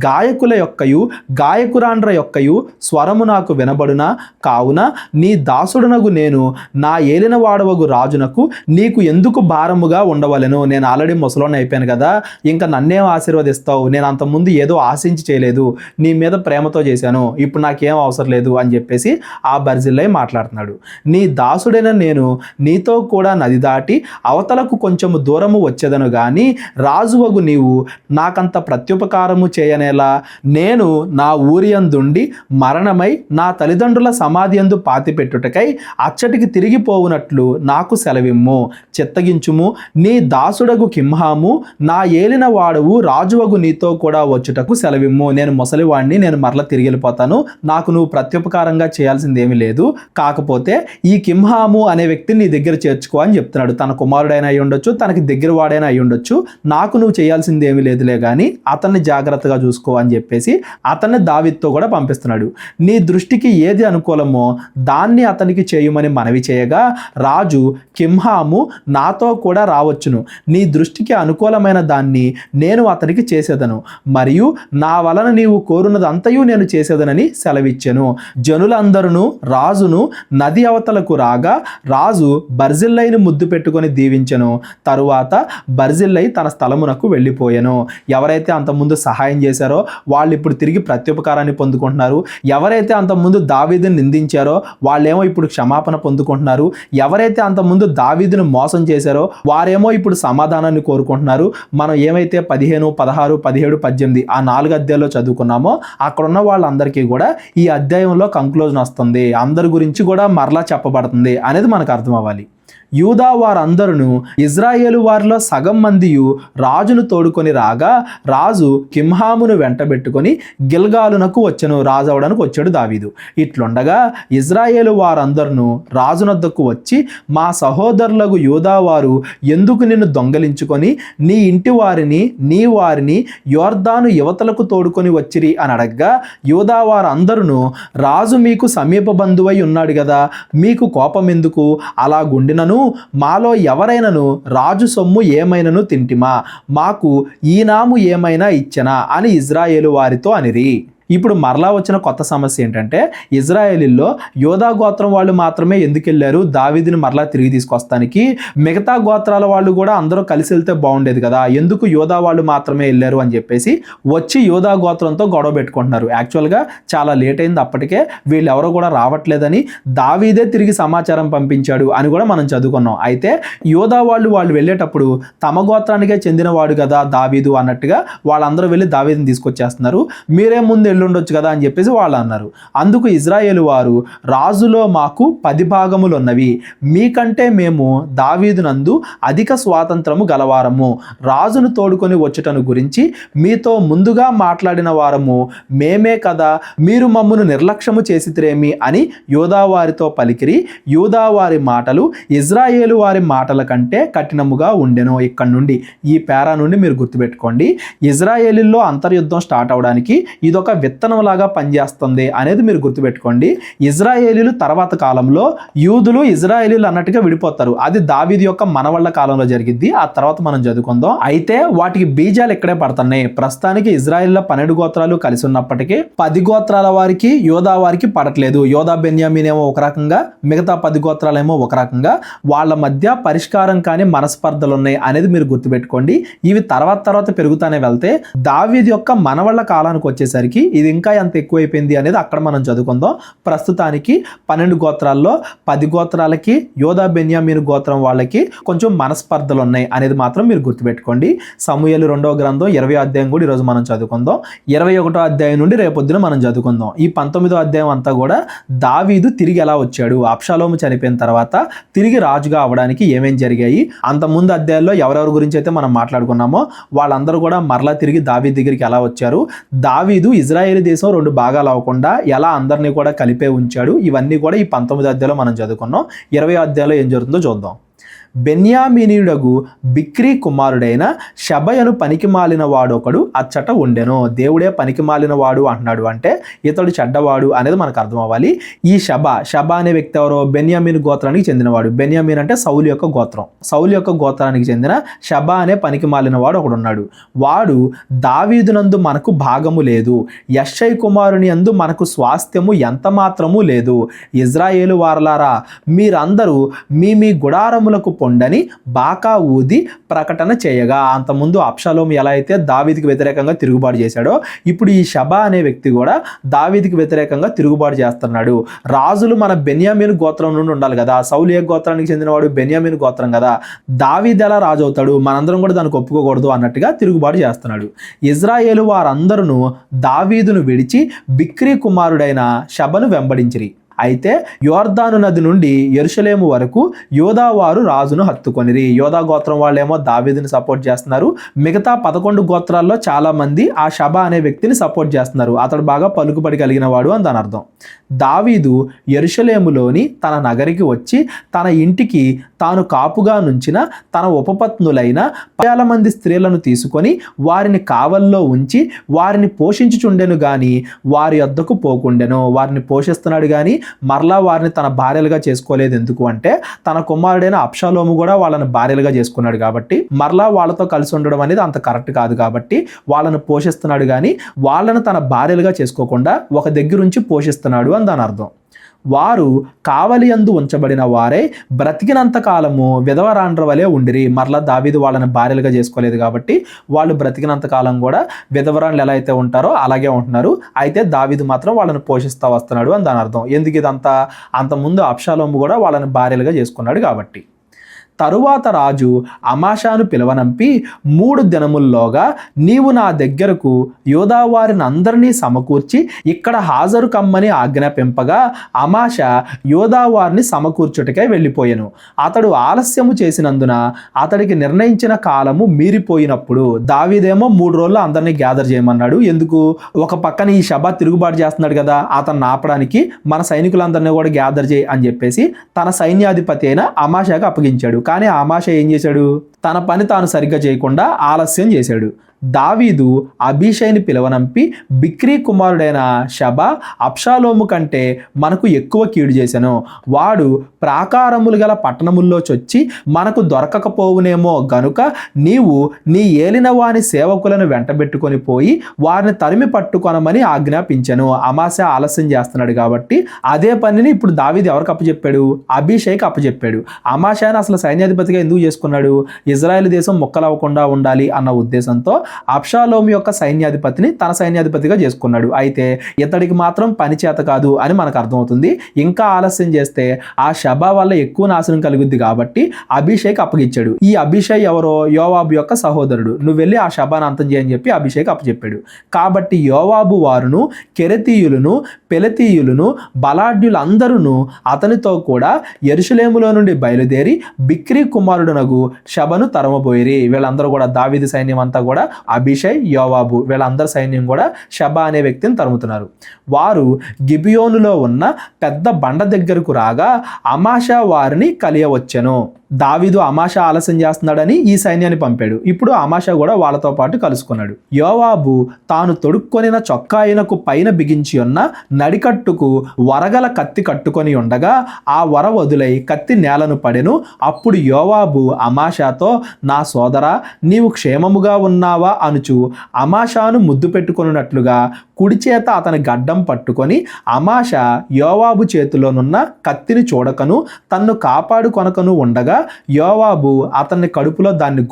గాయకుల యొక్కయు గాయకురాండ్ర యొక్కయు స్వరము నాకు వినబడునా? కావున నీ దాసుడునగు నేను నా ఏలిన వాడవగు రాజునకు నీకు ఎందుకు భారముగా ఉండవలెను? నేను ఆల్రెడీ ముసలోని అయిపోయాను కదా, ఇంకా నన్నేం ఆశీర్వదిస్తావు? నేను అంతకుముందు ఏదో ఆశించి చేయలేదు, నీ మీద ప్రేమతో చేశాను, ఇప్పుడు నాకేం అవసరం లేదు అని చెప్పేసి ఆ బర్జిల్లయి మాట్లాడుతున్నాడు. నీ దాసుడైన నేను నీతో కూడా నది దాటి అవతలకు కొంచెము దూరము వచ్చేదను గాని రాజువగు నీవు నాకంత ప్రత్యుపకారము చేయనేలా? నేను నా ఊరియందుండి మరణమై నా తల్లిదండ్రుల సమాధి యందు పాతిపెట్టుటకై అచ్చటికి తిరిగిపోవునట్లు నాకు సెలవిమ్ము, చిత్తగించుము. నీ దాసుడగు కింహాము నా ఏలిన వాడవు రాజువగు నీతో కూడా వచ్చుటకు సెలవిమ్ము. నేను ముసలివాడిని, నేను మరల తిరిగి వెళ్ళిపోతాను, నాకు నువ్వు ప్రత్యుపకారంగా చేయాల్సింది ఏమీ లేదు, కాకపోతే ఈ కింహాము అనే వ్యక్తిని నీ దగ్గర చేర్చుకో అని చెప్తున్నాడు. తన కుమారుడైనా అయి ఉండొచ్చు, తనకి దగ్గర వాడైనా అయి ఉండొచ్చు, నాకు నువ్వు చేయాల్సింది ఏమీ లేదులే కానీ అతన్ని జాగ్రత్తగా చూసుకో అని చెప్పేసి అతన్ని దావీదుతో కూడా పంపిస్తున్నాడు. నీ దృష్టికి ఏది అనుకూలమో దాన్ని అతనికి చేయమని మనవి చేయగా, రాజు కింహాము నాతో కూడా రావచ్చును, నీ దృష్టికి అనుకూలమైన దాన్ని నేను అతనికి చేసేదను, మరియు నా వలన నీవు కోరునదంతయు నేను చేసేదనని సెలవిచ్చెను. జనులందరూ రాజును నది అవతలకు రాగా రాజు బర్జిల్లయిని ముద్దు పెట్టుకొని దీవించెను. తరువాత బర్జిల్లయి తన స్థలమునకు వెళ్ళిపోయాను. ఎవరైతే అంతకుముందు సహాయం చేశారో వాళ్ళు ఇప్పుడు తిరిగి ప్రత్యుపకారాన్ని పొందుకుంటున్నారు. ఎవరైతే అంతకుముందు దావీదుని నిందించారో వాళ్ళేమో ఇప్పుడు క్షమాపణ పొందుకుంటున్నారు. ఎవరైతే అంతకుముందు దావీదును మోసం చేశారో వారేమో ఇప్పుడు సమాధానాన్ని కోరుకుంటున్నారు. మనం ఏమైతే 15, 16, 17, 18 ఆ 4 అధ్యాయాల్లో చదువుకున్నామో అక్కడ ఉన్న వాళ్ళందరికీ కూడా ఈ అధ్యాయంలో కంక్లూజన్ వస్తుంది, అందరి గురించి కూడా మరలా చెప్పబడుతుంది అనేది మనకు అర్థం అవ్వాలి. యూదా వారందరూ ఇజ్రాయేలు వారిలో సగం మందియు రాజును తోడుకొని రాగా రాజు కింహామును వెంటబెట్టుకొని గిల్గాలునకు వచ్చెను. రాజు అవడానికి వచ్చాడు దావీదు. ఇట్లుండగా ఇజ్రాయేలు వారందరూ రాజునొద్దకు వచ్చి, మా సహోదరులకు యూదా వారు ఎందుకు నిన్ను దొంగలించుకొని నీ ఇంటి వారిని నీ వారిని యోర్దాను యువతలకు తోడుకొని వచ్చిరి అని అడగ్గా, యూదా వారందరూ రాజు మీకు సమీప బంధువై ఉన్నాడు కదా, మీకు కోపం ఎందుకు? అలా గుండినను మాలో ఎవరైనను రాజు సొమ్ము ఏమైనను తింటిమా, మాకు ఈనాము ఏమైనా ఇచ్చెనా అని ఇజ్రాయేలు వారితో అనిరి. ఇప్పుడు మరలా వచ్చిన కొత్త సమస్య ఏంటంటే, ఇజ్రాయేలీల్లో యోధా గోత్రం వాళ్ళు మాత్రమే ఎందుకు వెళ్ళారు దావీదుని మరలా తిరిగి తీసుకొస్తానికి? మిగతా గోత్రాల వాళ్ళు కూడా అందరూ కలిసి వెళ్తే బాగుండేది కదా, ఎందుకు యోధా వాళ్ళు మాత్రమే వెళ్ళారు అని చెప్పేసి వచ్చి యోధా గోత్రంతో గొడవ పెట్టుకుంటున్నారు. యాక్చువల్గా చాలా లేట్ అయింది, అప్పటికే వీళ్ళు ఎవరో కూడా రావట్లేదని దావీదే తిరిగి సమాచారం పంపించాడు అని కూడా మనం చదువుకున్నాం. అయితే యోధా వాళ్ళు వెళ్ళేటప్పుడు తమ గోత్రానికే చెందినవాడు కదా దావీదు అన్నట్టుగా వాళ్ళందరూ వెళ్ళి దావీదుని తీసుకొచ్చేస్తున్నారు. మీరే ముందు ఉండొచ్చు కదా అని చెప్పేసి వాళ్ళు అన్నారు. అందుకు ఇజ్రాయేలు వారు, రాజులో మాకు 10 భాగములు ఉన్నవి, మీకంటే మేము దావీదునందు అధిక స్వాతంత్రము గలవారము, రాజును తోడుకొని వచ్చుటను గురించి మీతో ముందుగా మాట్లాడిన వారము మేమే కదా, మీరు మమ్మను నిర్లక్ష్యము చేసితిరేమి అని యూదావారితో పలికిరి. యూదావారి మాటలు ఇజ్రాయేలు వారి మాటల కంటే కఠినముగా ఉండెను. ఇక్కడ నుండి ఈ పేరా నుండి మీరు గుర్తుపెట్టుకోండి, ఇజ్రాయేలీల్లో అంతర్యుద్ధం స్టార్ట్ అవడానికి ఇదొక విత్తనంలాగా పనిచేస్తుంది అనేది మీరు గుర్తుపెట్టుకోండి. ఇజ్రాయేలీలు తర్వాత కాలంలో యూదులు ఇజ్రాయేలీలు అన్నట్టుగా విడిపోతారు. అది దావీదు యొక్క మనవళ్ళ కాలంలో జరిగింది, ఆ తర్వాత మనం చదువుకుందాం. అయితే వాటికి బీజాలు ఇక్కడే పడుతున్నాయి. ప్రస్తుతానికి ఇజ్రాయేల్లో 12 గోత్రాలు కలిసి ఉన్నప్పటికీ 10 గోత్రాల వారికి యోధా వారికి పడట్లేదు. యోధా బెన్యామీన్ ఏమో ఒక రకంగా, మిగతా 10 గోత్రాలేమో ఒక రకంగా, వాళ్ళ మధ్య పరిష్కారం కాని మనస్పర్ధలు ఉన్నాయి అనేది మీరు గుర్తుపెట్టుకోండి. ఇవి తర్వాత పెరుగుతానే వెళ్తే దావీదు యొక్క మనవళ్ళ కాలానికి వచ్చేసరికి ఇది ఇంకా ఎంత ఎక్కువైపోయింది అనేది అక్కడ మనం చదువుకుందాం. ప్రస్తుతానికి 12 గోత్రాల్లో 10 గోత్రాలకి యోధా బెన్యామీను గోత్రం వాళ్ళకి కొంచెం మనస్పర్ధలు ఉన్నాయి అనేది మాత్రం మీరు గుర్తుపెట్టుకోండి. సమూయేలు 2వ గ్రంథం 20వ అధ్యాయం కూడా ఈరోజు మనం చదువుకుందాం. 21వ అధ్యాయం నుండి రేపొద్దున మనం చదువుకుందాం. ఈ 19వ అధ్యాయం అంతా కూడా దావీదు తిరిగి ఎలా వచ్చాడు, అబ్షాలోము చనిపోయిన తర్వాత తిరిగి రాజుగా అవడానికి ఏమేం జరిగాయి, అంత ముందు అధ్యాయాల్లో ఎవరెవరి గురించి అయితే మనం మాట్లాడుకున్నామో వాళ్ళందరూ కూడా మరలా తిరిగి దావీదు దగ్గరికి ఎలా వచ్చారు, దావీదు ఇజ్రాయేల్ దేశం 2 భాగాలు అవ్వకుండా ఎలా అందరినీ కూడా కలిపే ఉంచాడు, ఇవన్నీ కూడా ఈ 19వ అధ్యాయంలో మనం చదువుకున్నాం. 20వ అధ్యాయంలో ఏం జరుగుతుందో చూద్దాం. బెన్యామీనీయుడగు బిక్రీ కుమారుడైన షబయను పనికిమాలిన వాడొకడు అచ్చట ఉండెను. దేవుడే పనికిమాలిన వాడు అంటున్నాడు అంటే ఇతడు చెడ్డవాడు అనేది మనకు అర్థం అవ్వాలి. ఈ షబ అనే వ్యక్తి ఎవరో బెన్యామీను గోత్రానికి చెందినవాడు. బెన్యామీన్ అంటే సౌలు యొక్క గోత్రం. సౌలు యొక్క గోత్రానికి చెందిన షబ అనే పనికిమాలిన వాడు ఒకడు ఉన్నాడు. వాడు దావీదునందు మనకు భాగము లేదు, యెష్షై కుమారుని యందు మనకు స్వాస్థ్యము ఎంత మాత్రము లేదు. ఇజ్రాయేలు వారలారా, మీరందరూ మీ గుడారములకు పొండని బాకా ఊది ప్రకటన చేయగా. అంతకుముందు అబ్షాలోము ఎలా అయితే దావీదుకి వ్యతిరేకంగా తిరుగుబాటు చేశాడో ఇప్పుడు ఈ షబా అనే వ్యక్తి కూడా దావీదుకి వ్యతిరేకంగా తిరుగుబాటు చేస్తున్నాడు. రాజులు మన బెన్యామీను గోత్రం నుండి ఉండాలి కదా, సౌలు ఏ గోత్రానికి చెందినవాడు, బెన్యామీను గోత్రం కదా, దావీదు ఎలా రాజు అవుతాడు, మనందరం కూడా దానికి ఒప్పుకోకూడదు అన్నట్టుగా తిరుగుబాటు చేస్తున్నాడు. ఇజ్రాయేలు వారందరూ దావీదును విడిచి బిక్రీ కుమారుడైన షబను వెంబడించిరి. అయితే యోర్దాను నది నుండి యెరూషలేము వరకు యోధా వారు రాజును హత్తుకొనిరి. యోధా గోత్రం వాళ్ళేమో దావీదుని సపోర్ట్ చేస్తున్నారు. మిగతా 11 గోత్రాల్లో చాలా మంది ఆ షబా అనే వ్యక్తిని సపోర్ట్ చేస్తున్నారు. అతడు బాగా పలుకుబడి కలిగిన వాడు అని దాని అర్థం. దావీదు యెరూషలేములోని తన నగరికి వచ్చి తన ఇంటికి తాను కాపుగా నుంచిన తన ఉపపత్నులైన 10,000 మంది స్త్రీలను తీసుకొని వారిని కావల్లో ఉంచి వారిని పోషించుచుండెను గాని వారి వద్దకు పోకుండెను. వారిని పోషిస్తున్నాడు కానీ మరలా వారిని తన భార్యలుగా చేసుకోలేదు. ఎందుకు అంటే తన కుమారుడైన అబ్షాలోము కూడా వాళ్ళని భార్యలుగా చేసుకున్నాడు కాబట్టి మరలా వాళ్ళతో కలిసి ఉండడం అనేది అంత కరెక్ట్ కాదు. కాబట్టి వాళ్ళను పోషిస్తున్నాడు కానీ వాళ్ళను తన భార్యలుగా చేసుకోకుండా ఒక దగ్గర నుంచి పోషిస్తున్నాడు అని దాని అర్థం. వారు కావలి యందు ఉంచబడిన వారే బ్రతికినంత కాలము విధవరాండ్ర వలె ఉండిరి. మరలా దావీదు వాళ్ళని భార్యలుగా చేసుకోలేదు కాబట్టి వాళ్ళు బ్రతికినంత కాలం కూడా విధవరాండ్లు ఎలా అయితే ఉంటారో అలాగే ఉంటున్నారు. అయితే దావీదు మాత్రం వాళ్ళని పోషిస్తూ వస్తున్నాడు అని దాని అర్థం. ఎందుకు ఇదంతా, అంతకుముందు అబ్షాలోము కూడా వాళ్ళని భార్యలుగా చేసుకున్నాడు కాబట్టి. తరువాత రాజు అమాషాను పిలవనంపి 3 దినముల్లోగా నీవు నా దగ్గరకు యోధా వారిని అందరినీ సమకూర్చి ఇక్కడ హాజరు కమ్మని ఆజ్ఞాపింపగా అమాష యోధా వారిని సమకూర్చుటకై వెళ్ళిపోయాను. అతడు ఆలస్యము చేసినందున అతడికి నిర్ణయించిన కాలము మీరిపోయినప్పుడు దావీదేమో 3 రోజుల్లో అందరినీ గ్యాదర్ చేయమన్నాడు. ఎందుకు, ఒక పక్కన ఈ షబా తిరుగుబాటు చేస్తున్నాడు కదా, అతన్ని ఆపడానికి మన సైనికులందరినీ కూడా గ్యాదర్ చేయి అని చెప్పేసి తన సైన్యాధిపతి అయిన అమాషాకు అప్పగించాడు. కానీ అమాష ఏం చేశాడు, తన పని తాను సరిగ్గా చేయకుండా ఆలస్యం చేశాడు. దావీదు అబీషైని పిలవనంపి బిక్రీ కుమారుడైన షబా అబ్షాలోము కంటే మనకు ఎక్కువ కీడు చేశాను. వాడు ప్రాకారములు గల పట్టణముల్లో చొచ్చి మనకు దొరకకపోవునేమో గనుక నీవు నీ ఏలిన వాని సేవకులను వెంటబెట్టుకొని పోయి వారిని తరిమి పట్టుకొనమని ఆజ్ఞాపించాను. అమాశ ఆలస్యం చేస్తున్నాడు కాబట్టి అదే పనిని ఇప్పుడు దావీదు ఎవరికి అప్పచెప్పాడు, అబీషైకి అప్పచెప్పాడు. అమాశాని అసలు సైన్యాధిపతిగా ఎందుకు చేసుకున్నాడు, ఇజ్రాయెల్ దేశం ముక్కలవ్వకుండా ఉండాలి అన్న ఉద్దేశంతో అబ్షాలోము యొక్క సైన్యాధిపతిని తన సైన్యాధిపతిగా చేసుకున్నాడు. అయితే ఇతడికి మాత్రం పని చేత కాదు అని మనకు అర్థమవుతుంది. ఇంకా ఆలస్యం చేస్తే ఆ షబా వల్ల ఎక్కువ నాశనం కలుగుద్ది కాబట్టి అభిషేక్ అప్పగించాడు. ఈ అభిషేక్ ఎవరో యోవాబు యొక్క సహోదరుడు. నువ్వు వెళ్ళి ఆ షబాను అంతం చేయని చెప్పి అభిషేక్ అప్పచెప్పాడు. కాబట్టి యోవాబు వారును కెరెతీయులను పెలతీయులను బలాఢ్యులందరూ అతనితో కూడా యెరూషలేములో నుండి బయలుదేరి బిక్రీ కుమారుడునగు షబను తరమబోయిరి. వీళ్ళందరూ కూడా దావీదు సైన్యం అంతా కూడా అభిషై యోవాబు వీళ్ళందరి సైన్యం కూడా షబా అనే వ్యక్తిని తరుముతున్నారు. వారు గిబియోనులో ఉన్న పెద్ద బండ దగ్గరకు రాగా అమాషా వారిని కలియవచ్చెను. దావీదు అమాషా ఆలస్యం చేస్తున్నాడని ఈ సైన్యాన్ని పంపాడు. ఇప్పుడు అమాషా కూడా వాళ్ళతో పాటు కలుసుకున్నాడు. యోవాబు తాను తొడుక్కొనిన చొక్కాయినకు పైన బిగించి ఉన్న నడికట్టుకు వరగల కత్తి కట్టుకొని ఉండగా ఆ వర వదులై కత్తి నేలను పడెను. అప్పుడు యోవాబు అమాషాతో, నా సోదరా, నీవు క్షేమముగా ఉన్నావా అనుచు అమాషాను ముద్దు పెట్టుకొనున్నట్లుగా కుడి చేత అతని గడ్డం పట్టుకొని అమాషా యోవాబు చేతిలోనున్న కత్తిని చూడకను తన్ను కాపాడుకొనకను ఉండగా యోవాబు అతన్ని కడుపులో దాన్ని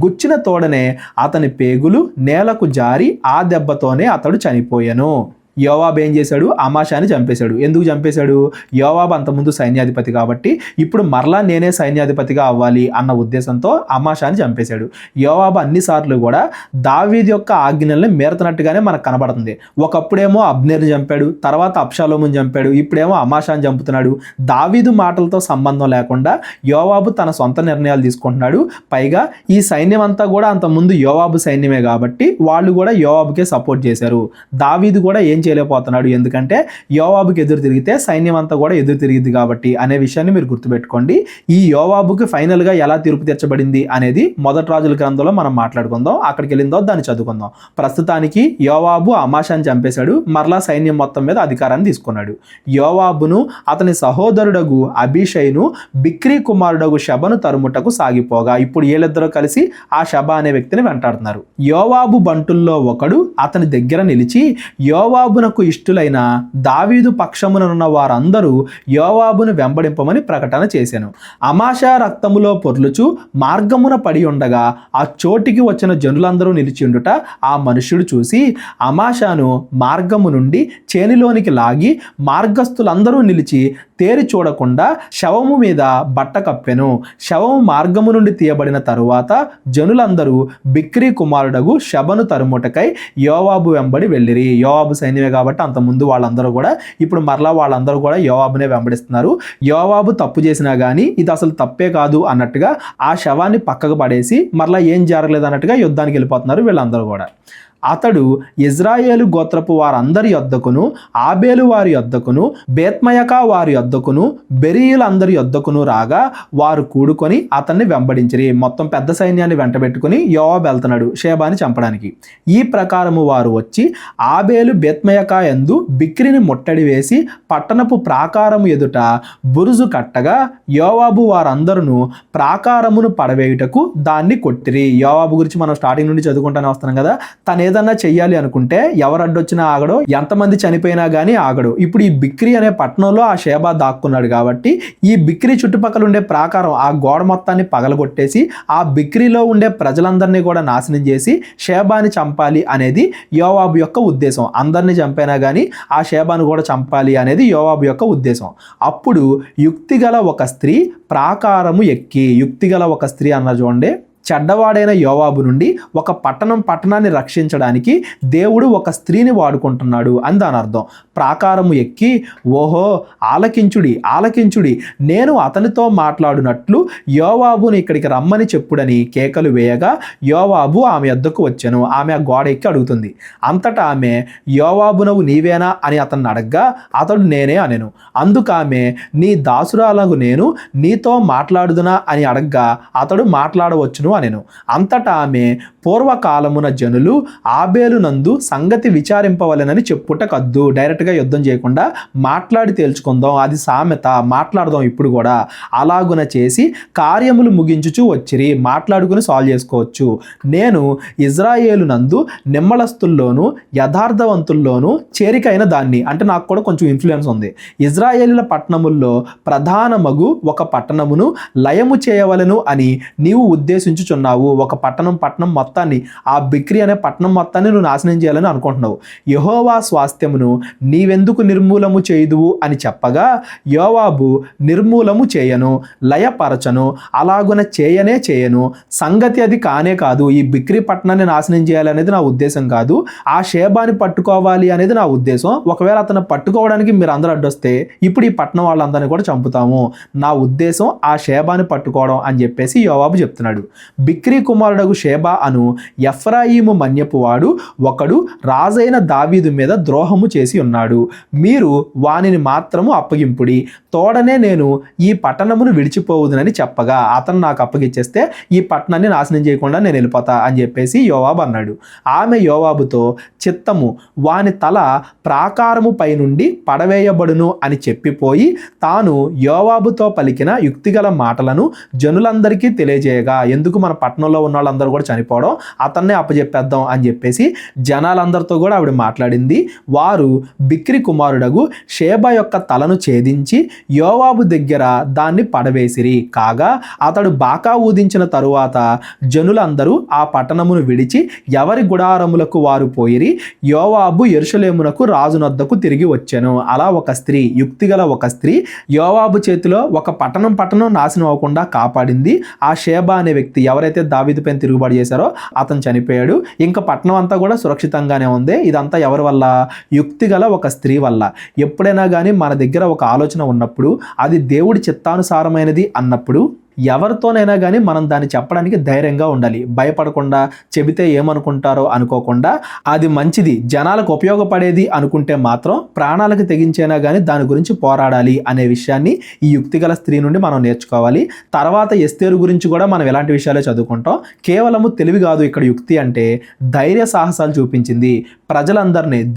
గుచ్చిన తోడనే అతని పేగులు నేలకు జారి ఆ దెబ్బతోనే అతడు చనిపోయెను. యోవాబు ఏం చేశాడు? అమాషాని చంపేశాడు. ఎందుకు చంపేశాడు? యోవాబు అంతకుముందు సైన్యాధిపతి కాబట్టి ఇప్పుడు మరలా నేనే సైన్యాధిపతిగా అవ్వాలి అన్న ఉద్దేశంతో అమాషాని చంపేశాడు. యోవాబు అన్నిసార్లు కూడా దావీదు యొక్క ఆజ్ఞల్ని మీరుతున్నట్టుగానే మనకు కనబడుతుంది. ఒకప్పుడేమో అబ్నేర్ని చంపాడు, తర్వాత అబ్షాలోముని చంపాడు, ఇప్పుడేమో అమాషాని చంపుతున్నాడు. దావీదు మాటలతో సంబంధం లేకుండా యోవాబు తన సొంత నిర్ణయాలు తీసుకుంటున్నాడు. పైగా ఈ సైన్యం అంతా కూడా అంతకుముందు యోవాబు సైన్యమే కాబట్టి వాళ్ళు కూడా యోవాబుకే సపోర్ట్ చేశారు. దావీదు కూడా ఏం చేయలేకపోతున్నాడు, ఎందుకంటే యోవాబుకి ఎదురు తిరిగితే సైన్యం అంతా కూడా ఎదురు తిరిగింది కాబట్టి అనే విషయాన్ని మీరు గుర్తుపెట్టుకోండి. ఈ యోవాబుకి ఫైనల్గా ఎలా తీర్పు తీర్చబడింది అనేది మొదటి రాజుల గ్రంథంలో మనం మాట్లాడుకుందాం. అక్కడికి వెళ్ళిందో దాన్ని చదువుకుందాం. ప్రస్తుతానికి యోవాబు అమాషాని చంపేశాడు, మరలా సైన్యం మొత్తం మీద అధికారాన్ని తీసుకున్నాడు. యోవాబును అతని సహోదరుడగు అబీషైను బిక్రీ కుమారుడగు షబను తరుముటకు సాగిపోగా ఇప్పుడు వీళ్ళిద్దరూ కలిసి ఆ షబ అనే వ్యక్తిని వెంటాడుతున్నారు. యోవాబు బంటుల్లో ఒకడు అతని దగ్గర నిలిచి యోవాబునకు ఇష్టులైన దావీదు పక్షముననున్న వారందరూ యోవాబును వెంబడింపమని ప్రకటన చేశాను. అమాషా రక్తములో పొర్లుచు మార్గమున పడి ఉండగా ఆ చోటికి వచ్చిన జనులందరూ నిలిచిండుట ఆ మనుష్యుడు చూసి అమాషాను మార్గము నుండి చేనిలోనికి లాగి మార్గస్థులందరూ నిలిచి తేరి చూడకుండా శవము మీద బట్ట కప్పెను. శవము మార్గము నుండి తీయబడిన తరువాత జనులందరూ బిక్రీ కుమారుడగు షబను తరుముటకై యోవాబు వెంబడి వెళ్ళిరి. యోవాబు సైన్యమే కాబట్టి అంతకుముందు వాళ్ళందరూ కూడా ఇప్పుడు మరలా వాళ్ళందరూ కూడా యోవాబునే వెంబడిస్తున్నారు. యోవాబు తప్పు చేసినా కానీ ఇది అసలు తప్పే కాదు అన్నట్టుగా ఆ శవాన్ని పక్కకు పడేసి మరలా ఏం జరగలేదు అన్నట్టుగా యుద్ధానికి వెళ్ళిపోతున్నారు వీళ్ళందరూ కూడా. అతడు ఇజ్రాయేలు గోత్రపు వారందరి యొద్దకును ఆబేలు వారి యొద్దకును బేత్మయకా వారి యొద్దకును బెరీయులందరి యొద్దకును రాగా వారు కూడుకొని అతన్ని వెంబడించిరి. మొత్తం పెద్ద సైన్యాన్ని వెంటబెట్టుకుని యోవాబు వెళ్తున్నాడు షేబాని చంపడానికి. ఈ ప్రకారము వారు వచ్చి ఆబేలు బేత్మయకా యందు బిక్రిని ముట్టడి వేసి పట్టణపు ప్రాకారము ఎదుట బురుజు కట్టగా యోవాబు వారందరూ ప్రాకారమును పడవేయుటకు దాన్ని కొట్టిరి. యోవాబు గురించి మనం స్టార్టింగ్ నుండి చదువుకుంటానే వస్తున్నాం కదా. తను ఏదన్నా చెయ్యాలి అనుకుంటే ఎవరు అడ్డొచ్చినా ఆగడు, ఎంతమంది చనిపోయినా కానీ ఆగడు. ఇప్పుడు ఈ బిక్రీ అనే పట్టణంలో ఆ షేబా దాక్కున్నాడు కాబట్టి ఈ బిక్రీ చుట్టుపక్కల ఉండే ప్రాకారం ఆ గోడ మొత్తాన్ని పగలగొట్టేసి ఆ బిక్రీలో ఉండే ప్రజలందరినీ కూడా నాశనం చేసి షేబాని చంపాలి అనేది యోవాబు యొక్క ఉద్దేశం. అందరినీ చంపైనా కానీ ఆ షేబాను కూడా చంపాలి అనేది యోవాబు యొక్క ఉద్దేశం. అప్పుడు యుక్తిగల ఒక స్త్రీ ప్రాకారము ఎక్కి, యుక్తిగల ఒక స్త్రీ అన్న చూడండి, చెడ్డవాడైన యోవాబు నుండి ఒక పట్టణాన్ని రక్షించడానికి దేవుడు ఒక స్త్రీని వాడుకుంటున్నాడు అని దాని అర్థం. ప్రాకారము ఎక్కి ఓహో ఆలకించుడి నేను అతనితో మాట్లాడినట్లు యోవాబుని ఇక్కడికి రమ్మని చెప్పుడని కేకలు వేయగా యోవాబు ఆమె యొద్దకు వచ్చెను. ఆమె ఆ గోడ ఎక్కి అడుగుతుంది. అంతటా ఆమె యోవాబునవు నీవేనా అని అతన్ని అడగ్గా అతడు నేనే అనెను. అందుకామె నీ దాసురాలకు నేను నీతో మాట్లాడుదునా అని అడగ్గా అతడు మాట్లాడవచ్చును అనెను. అంతటా ఆమె పూర్వకాలమున జనులు ఆబేలు నందు సంగతి విచారింపవలెనని చెప్పుట కద్దు. డైరెక్ట్గా యుద్ధం చేయకుండా మాట్లాడి తేల్చుకుందాం, అది సామెత, మాట్లాడదాం ఇప్పుడు కూడా. అలాగున చేసి కార్యములు ముగించుచు వచ్చిరి. మాట్లాడుకుని సాల్వ్ చేసుకోవచ్చు. నేను ఇజ్రాయేలు నందు నిమ్మళస్తుల్లోనూ యథార్థవంతుల్లోనూ చేరికైన దాన్ని, అంటే నాకు కూడా కొంచెం ఇన్ఫ్లుయెన్స్ ఉంది. ఇజ్రాయేలుల పట్టణముల్లో ప్రధానమగు ఒక పట్టణమును లయము చేయవలెను అని నీవు ఉద్దేశించుచున్నావు. ఒక పట్టణం మొత్తాన్ని, ఆ బిక్రీ అనే పట్టణం మొత్తాన్ని నువ్వు నాశనం చేయాలని అనుకుంటున్నావు. యెహోవా స్వాస్థ్యమును నీవెందుకు నిర్మూలము చేయుదువు అని చెప్పగా యోవాబు నిర్మూలము చేయను, లయపరచను, అలాగున చేయను. సంగతి అది కానే కాదు. ఈ బిక్రీ పట్టణాన్ని నాశనం చేయాలనేది నా ఉద్దేశం కాదు. ఆ షేబాని పట్టుకోవాలి అనేది నా ఉద్దేశం. ఒకవేళ అతను పట్టుకోవడానికి మీరు అందరూ అడ్డొస్తే ఇప్పుడు ఈ పట్టణం వాళ్ళందరినీ కూడా చంపుతాము. నా ఉద్దేశం ఆ షేబాని పట్టుకోవడం అని చెప్పేసి యోవాబు చెప్తున్నాడు. బిక్రీ కుమారుడగు షేబా అను ఎఫ్రాయిము మన్యపు వాడు ఒకడు రాజైన దావీదు మీద ద్రోహము చేసి ఉన్నాడు. మీరు వానిని మాత్రము అప్పగింపుడి, తోడనే నేను ఈ పట్టణమును విడిచిపోవుదునని చెప్పగా అతను నాకు అప్పగిచ్చేస్తే ఈ పట్టణాన్ని నాశనం చేయకుండా నేను వెళ్ళిపోతా అని చెప్పేసి యోవాబు అన్నాడు. ఆమె యోవాబుతో చిత్తము, వాని తల ప్రాకారము పై నుండి పడవేయబడును అని చెప్పిపోయి తాను యోవాబుతో పలికిన యుక్తిగల మాటలను జనులందరికీ తెలియజేయగా, ఎందుకు మన పట్టణంలో ఉన్న వాళ్ళందరూ కూడా చనిపోవడం, అతన్నే అప్పచెప్పేద్దాం అని చెప్పేసి జనాలందరితో కూడా ఆవిడ మాట్లాడింది. వారు బిక్రి కుమారుడగు షేబా యొక్క తలను ఛేదించి యోవాబు దగ్గర దాన్ని పడవేసిరి. కాగా అతడు బాకా ఊదించిన తరువాత జనులందరూ ఆ పట్టణమును విడిచి ఎవరి గుడారములకు వారు పోయిరి. యోవాబు యెరూషలేమునకు రాజునొద్దకు తిరిగి వచ్చెను. అలా ఒక స్త్రీ, యుక్తిగల ఒక స్త్రీ యోవాబు చేతిలో ఒక పట్టణం నాశనం అవ్వకుండా కాపాడింది. ఆ షేబా అనే వ్యక్తి ఎవరైతే దావీదు పైన తిరుగుబాటు చేశారో అతను చనిపోయాడు. ఇంకా పట్టణం అంతా కూడా సురక్షితంగానే ఉంది. ఇదంతా ఎవరి వల్ల? యుక్తిగల ఒక స్త్రీ వల్ల. ఎప్పుడైనా కానీ మన దగ్గర ఒక ఆలోచన ఉన్నప్పుడు, అది దేవుడి చిత్తానుసారమైనది అన్నప్పుడు ఎవరితోనైనా కానీ మనం దాన్ని చెప్పడానికి ధైర్యంగా ఉండాలి. భయపడకుండా, చెబితే ఏమనుకుంటారో అనుకోకుండా, అది మంచిది, జనాలకు ఉపయోగపడేది అనుకుంటే మాత్రం ప్రాణాలకు తెగించైనా కానీ దాని గురించి పోరాడాలి అనే విషయాన్ని ఈ యుక్తిగల స్త్రీ నుండి మనం నేర్చుకోవాలి. తర్వాత ఎస్తేరు గురించి కూడా మనం ఎలాంటి విషయాలే చదువుకుంటాం. కేవలము తెలివి కాదు ఇక్కడ యుక్తి అంటే, ధైర్య సాహసాలు చూపించింది.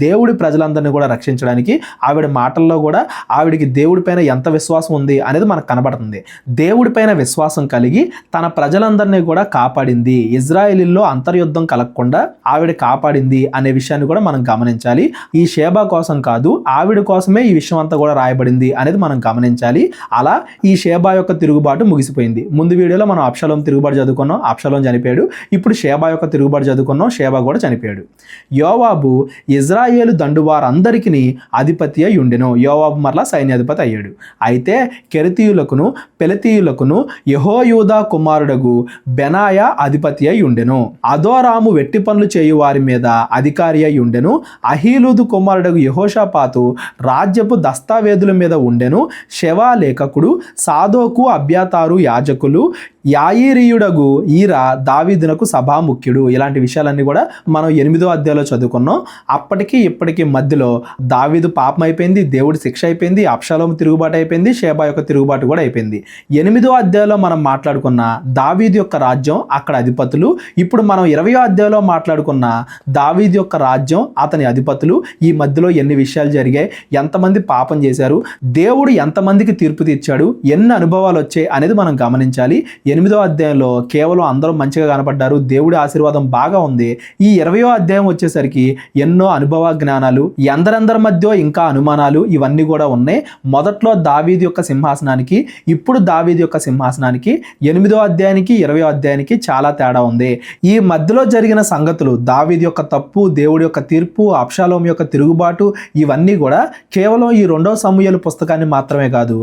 దేవుడి ప్రజలందరినీ కూడా రక్షించడానికి ఆవిడ మాటల్లో కూడా ఆవిడికి దేవుడి పైన ఎంత విశ్వాసం ఉంది అనేది మనకు కనబడుతుంది. దేవుడి పైన విశ్వాసం కలిగి తన ప్రజలందరినీ కూడా కాపాడింది. ఇజ్రాయేలీల్లో అంతర్యుద్ధం కలగకుండా ఆవిడ కాపాడింది అనే విషయాన్ని కూడా మనం గమనించాలి. ఈ షేబా కోసం కాదు, ఆవిడ కోసమే ఈ విషయం అంతా కూడా రాయబడింది అనేది మనం గమనించాలి. అలా ఈ షేబా యొక్క తిరుగుబాటు ముగిసిపోయింది. ముందు వీడియోలో మనం అబ్షాలోం తిరుగుబాటు చదువుకున్నాం, అబ్షాలోం చనిపోయాడు. ఇప్పుడు షేబా యొక్క తిరుగుబాటు చదువుకున్నాం, షేబా కూడా చనిపోయాడు. యోవాబు ఇజ్రాయేలు దండువారందరికీ అధిపతి అయి ఉండెను. యోవాబు మరలా సైన్యాధిపతి అయ్యాడు. అయితే కెరతీయులకును పెలతీయులకును యెహోయూదా కుమారుడగు బెనాయా అధిపతి అయి ఉండెను. అదోరాము వెట్టి పనులు చేయు వారి మీద అధికారి అయి ఉండెను. అహీలూదు కుమారుడగు యెహోషాపాతు రాజ్యపు దస్తావేదుల మీద ఉండెను. శెవా లేఖకుడు, సాదోకు అబ్యాతారు యాజకులు, యాయీరీయుడగు ఈరా దావీదునకు సభాముఖ్యుడు. ఇలాంటి విషయాలన్నీ కూడా మనం 8వ అధ్యాయంలో చదువుకున్నాం. అప్పటికి ఇప్పటికి మధ్యలో దావీదు పాపం అయిపోయింది, దేవుడి శిక్ష అయిపోయింది, అబ్షాలోము తిరుగుబాటు అయిపోయింది, షేబా యొక్క తిరుగుబాటు కూడా అయిపోయింది. 8వ అధ్యాయంలో మనం మాట్లాడుకున్న దావీదు యొక్క రాజ్యం, అక్కడ అధిపతులు. ఇప్పుడు మనం 20వ అధ్యాయంలో మాట్లాడుకున్న దావీదు యొక్క రాజ్యం, అతని అధిపతులు. ఈ మధ్యలో ఎన్ని విషయాలు జరిగాయి, ఎంతమంది పాపం చేశారు, దేవుడు ఎంతమందికి తీర్పు తీర్చాడు, ఎన్ని అనుభవాలు వచ్చాయి అనేది మనం గమనించాలి. 8వ అధ్యాయంలో కేవలం అందరూ మంచిగా కనపడ్డారు, దేవుడి ఆశీర్వాదం బాగా ఉంది. ఈ 20వ అధ్యాయం వచ్చేసరికి ఎన్నో అనుభవ జ్ఞానాలు, ఎందరందరి మధ్య ఇంకా అనుమానాలు, ఇవన్నీ కూడా ఉన్నాయి. మొదట్లో దావీదు యొక్క సింహాసనానికి, ఇప్పుడు దావీదు యొక్క సింహాసనానికి, 8వ అధ్యాయానికి 20వ అధ్యాయానికి చాలా తేడా ఉంది. ఈ మధ్యలో జరిగిన సంగతులు, దావీదు యొక్క తప్పు, దేవుడి యొక్క తీర్పు, అబ్షాలోం యొక్క తిరుగుబాటు, ఇవన్నీ కూడా కేవలం ఈ 2వ సమూయేలు పుస్తకాన్ని మాత్రమే కాదు,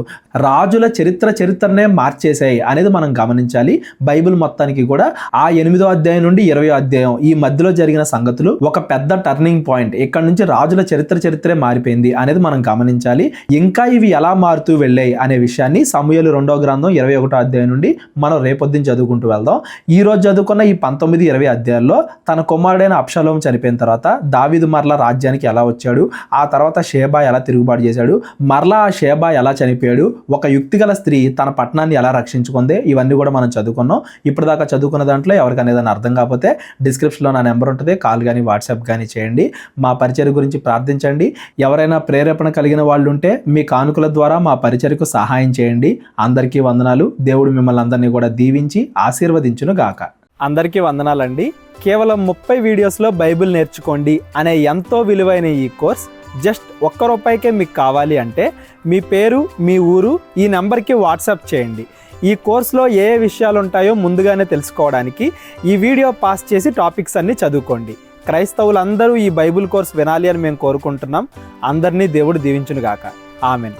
రాజుల చరిత్రనే మార్చేశాయి అనేది మనం గమనించాలి. బైబిల్ మొత్తానికి కూడా ఆ 8వ అధ్యాయం నుండి 20వ అధ్యాయం ఈ మధ్యలో జరిగిన సంగతులు ఒక పెద్ద టర్నింగ్ పాయింట్. ఇక్కడ నుంచి రాజుల చరిత్రే మారిపోయింది అనేది మనం గమనించాలి. ఇంకా ఇవి ఎలా మారుతూ వెళ్ళాయి అనే విషయాన్ని సమూయేలు 2వ గ్రంథం 21వ అధ్యాయం నుండి మనం రేపొద్దున చదువుకుంటూ వెళ్దాం. ఈ రోజు చదువుకున్న ఈ 19, 20 అధ్యాయాల్లో తన కుమారుడైన అబ్షాలోము చనిపోయిన తర్వాత దావీదు మరలా రాజ్యానికి ఎలా వచ్చాడు, ఆ తర్వాత షేబా ఎలా తిరుగుబాటు చేశాడు, మరలా ఆ షేబా ఎలా చనిపోయాడు, ఒక యుక్తిగల స్త్రీ తన పట్టణాన్ని ఎలా రక్షించుకుంది, ఇవన్నీ కూడా మనం చదువుకున్నాం. ఇప్పటిదాకా చదువుకున్న దాంట్లో ఎవరికైనా ఏదైనా అర్థం కాకపోతే డిస్క్రిప్షన్లో నా నెంబర్ ఉంటుంది, కాల్ కానీ వాట్సాప్ కానీ చేయండి. మా పరిచర్య గురించి ప్రార్థించండి. ఎవరైనా ప్రేరేపణ కలిగిన వాళ్ళు ఉంటే మీ కానుకల ద్వారా మా పరిచర్యకు సహాయం చేయండి. అందరికీ వందనాలు. దేవుడు మిమ్మల్ని అందరినీ కూడా దీవించి ఆశీర్వదించును గాక. అందరికీ వందనాలండి. కేవలం 30 వీడియోస్లో బైబిల్ నేర్చుకోండి అనే ఎంతో విలువైన ఈ కోర్స్ జస్ట్ ₹1 మీకు కావాలి అంటే మీ పేరు, మీ ఊరు ఈ నెంబర్కి వాట్సాప్ చేయండి. ఈ కోర్సులో ఏ విషయాలు ఉంటాయో ముందుగానే తెలుసుకోవడానికి ఈ వీడియో పాస్ చేసి టాపిక్స్ అన్నీ చదువుకోండి. క్రైస్తవులందరూ ఈ బైబిల్ కోర్స్ వినాలి అని మేము కోరుకుంటున్నాం. అందరినీ దేవుడు దీవించును గాక. ఆమెన్.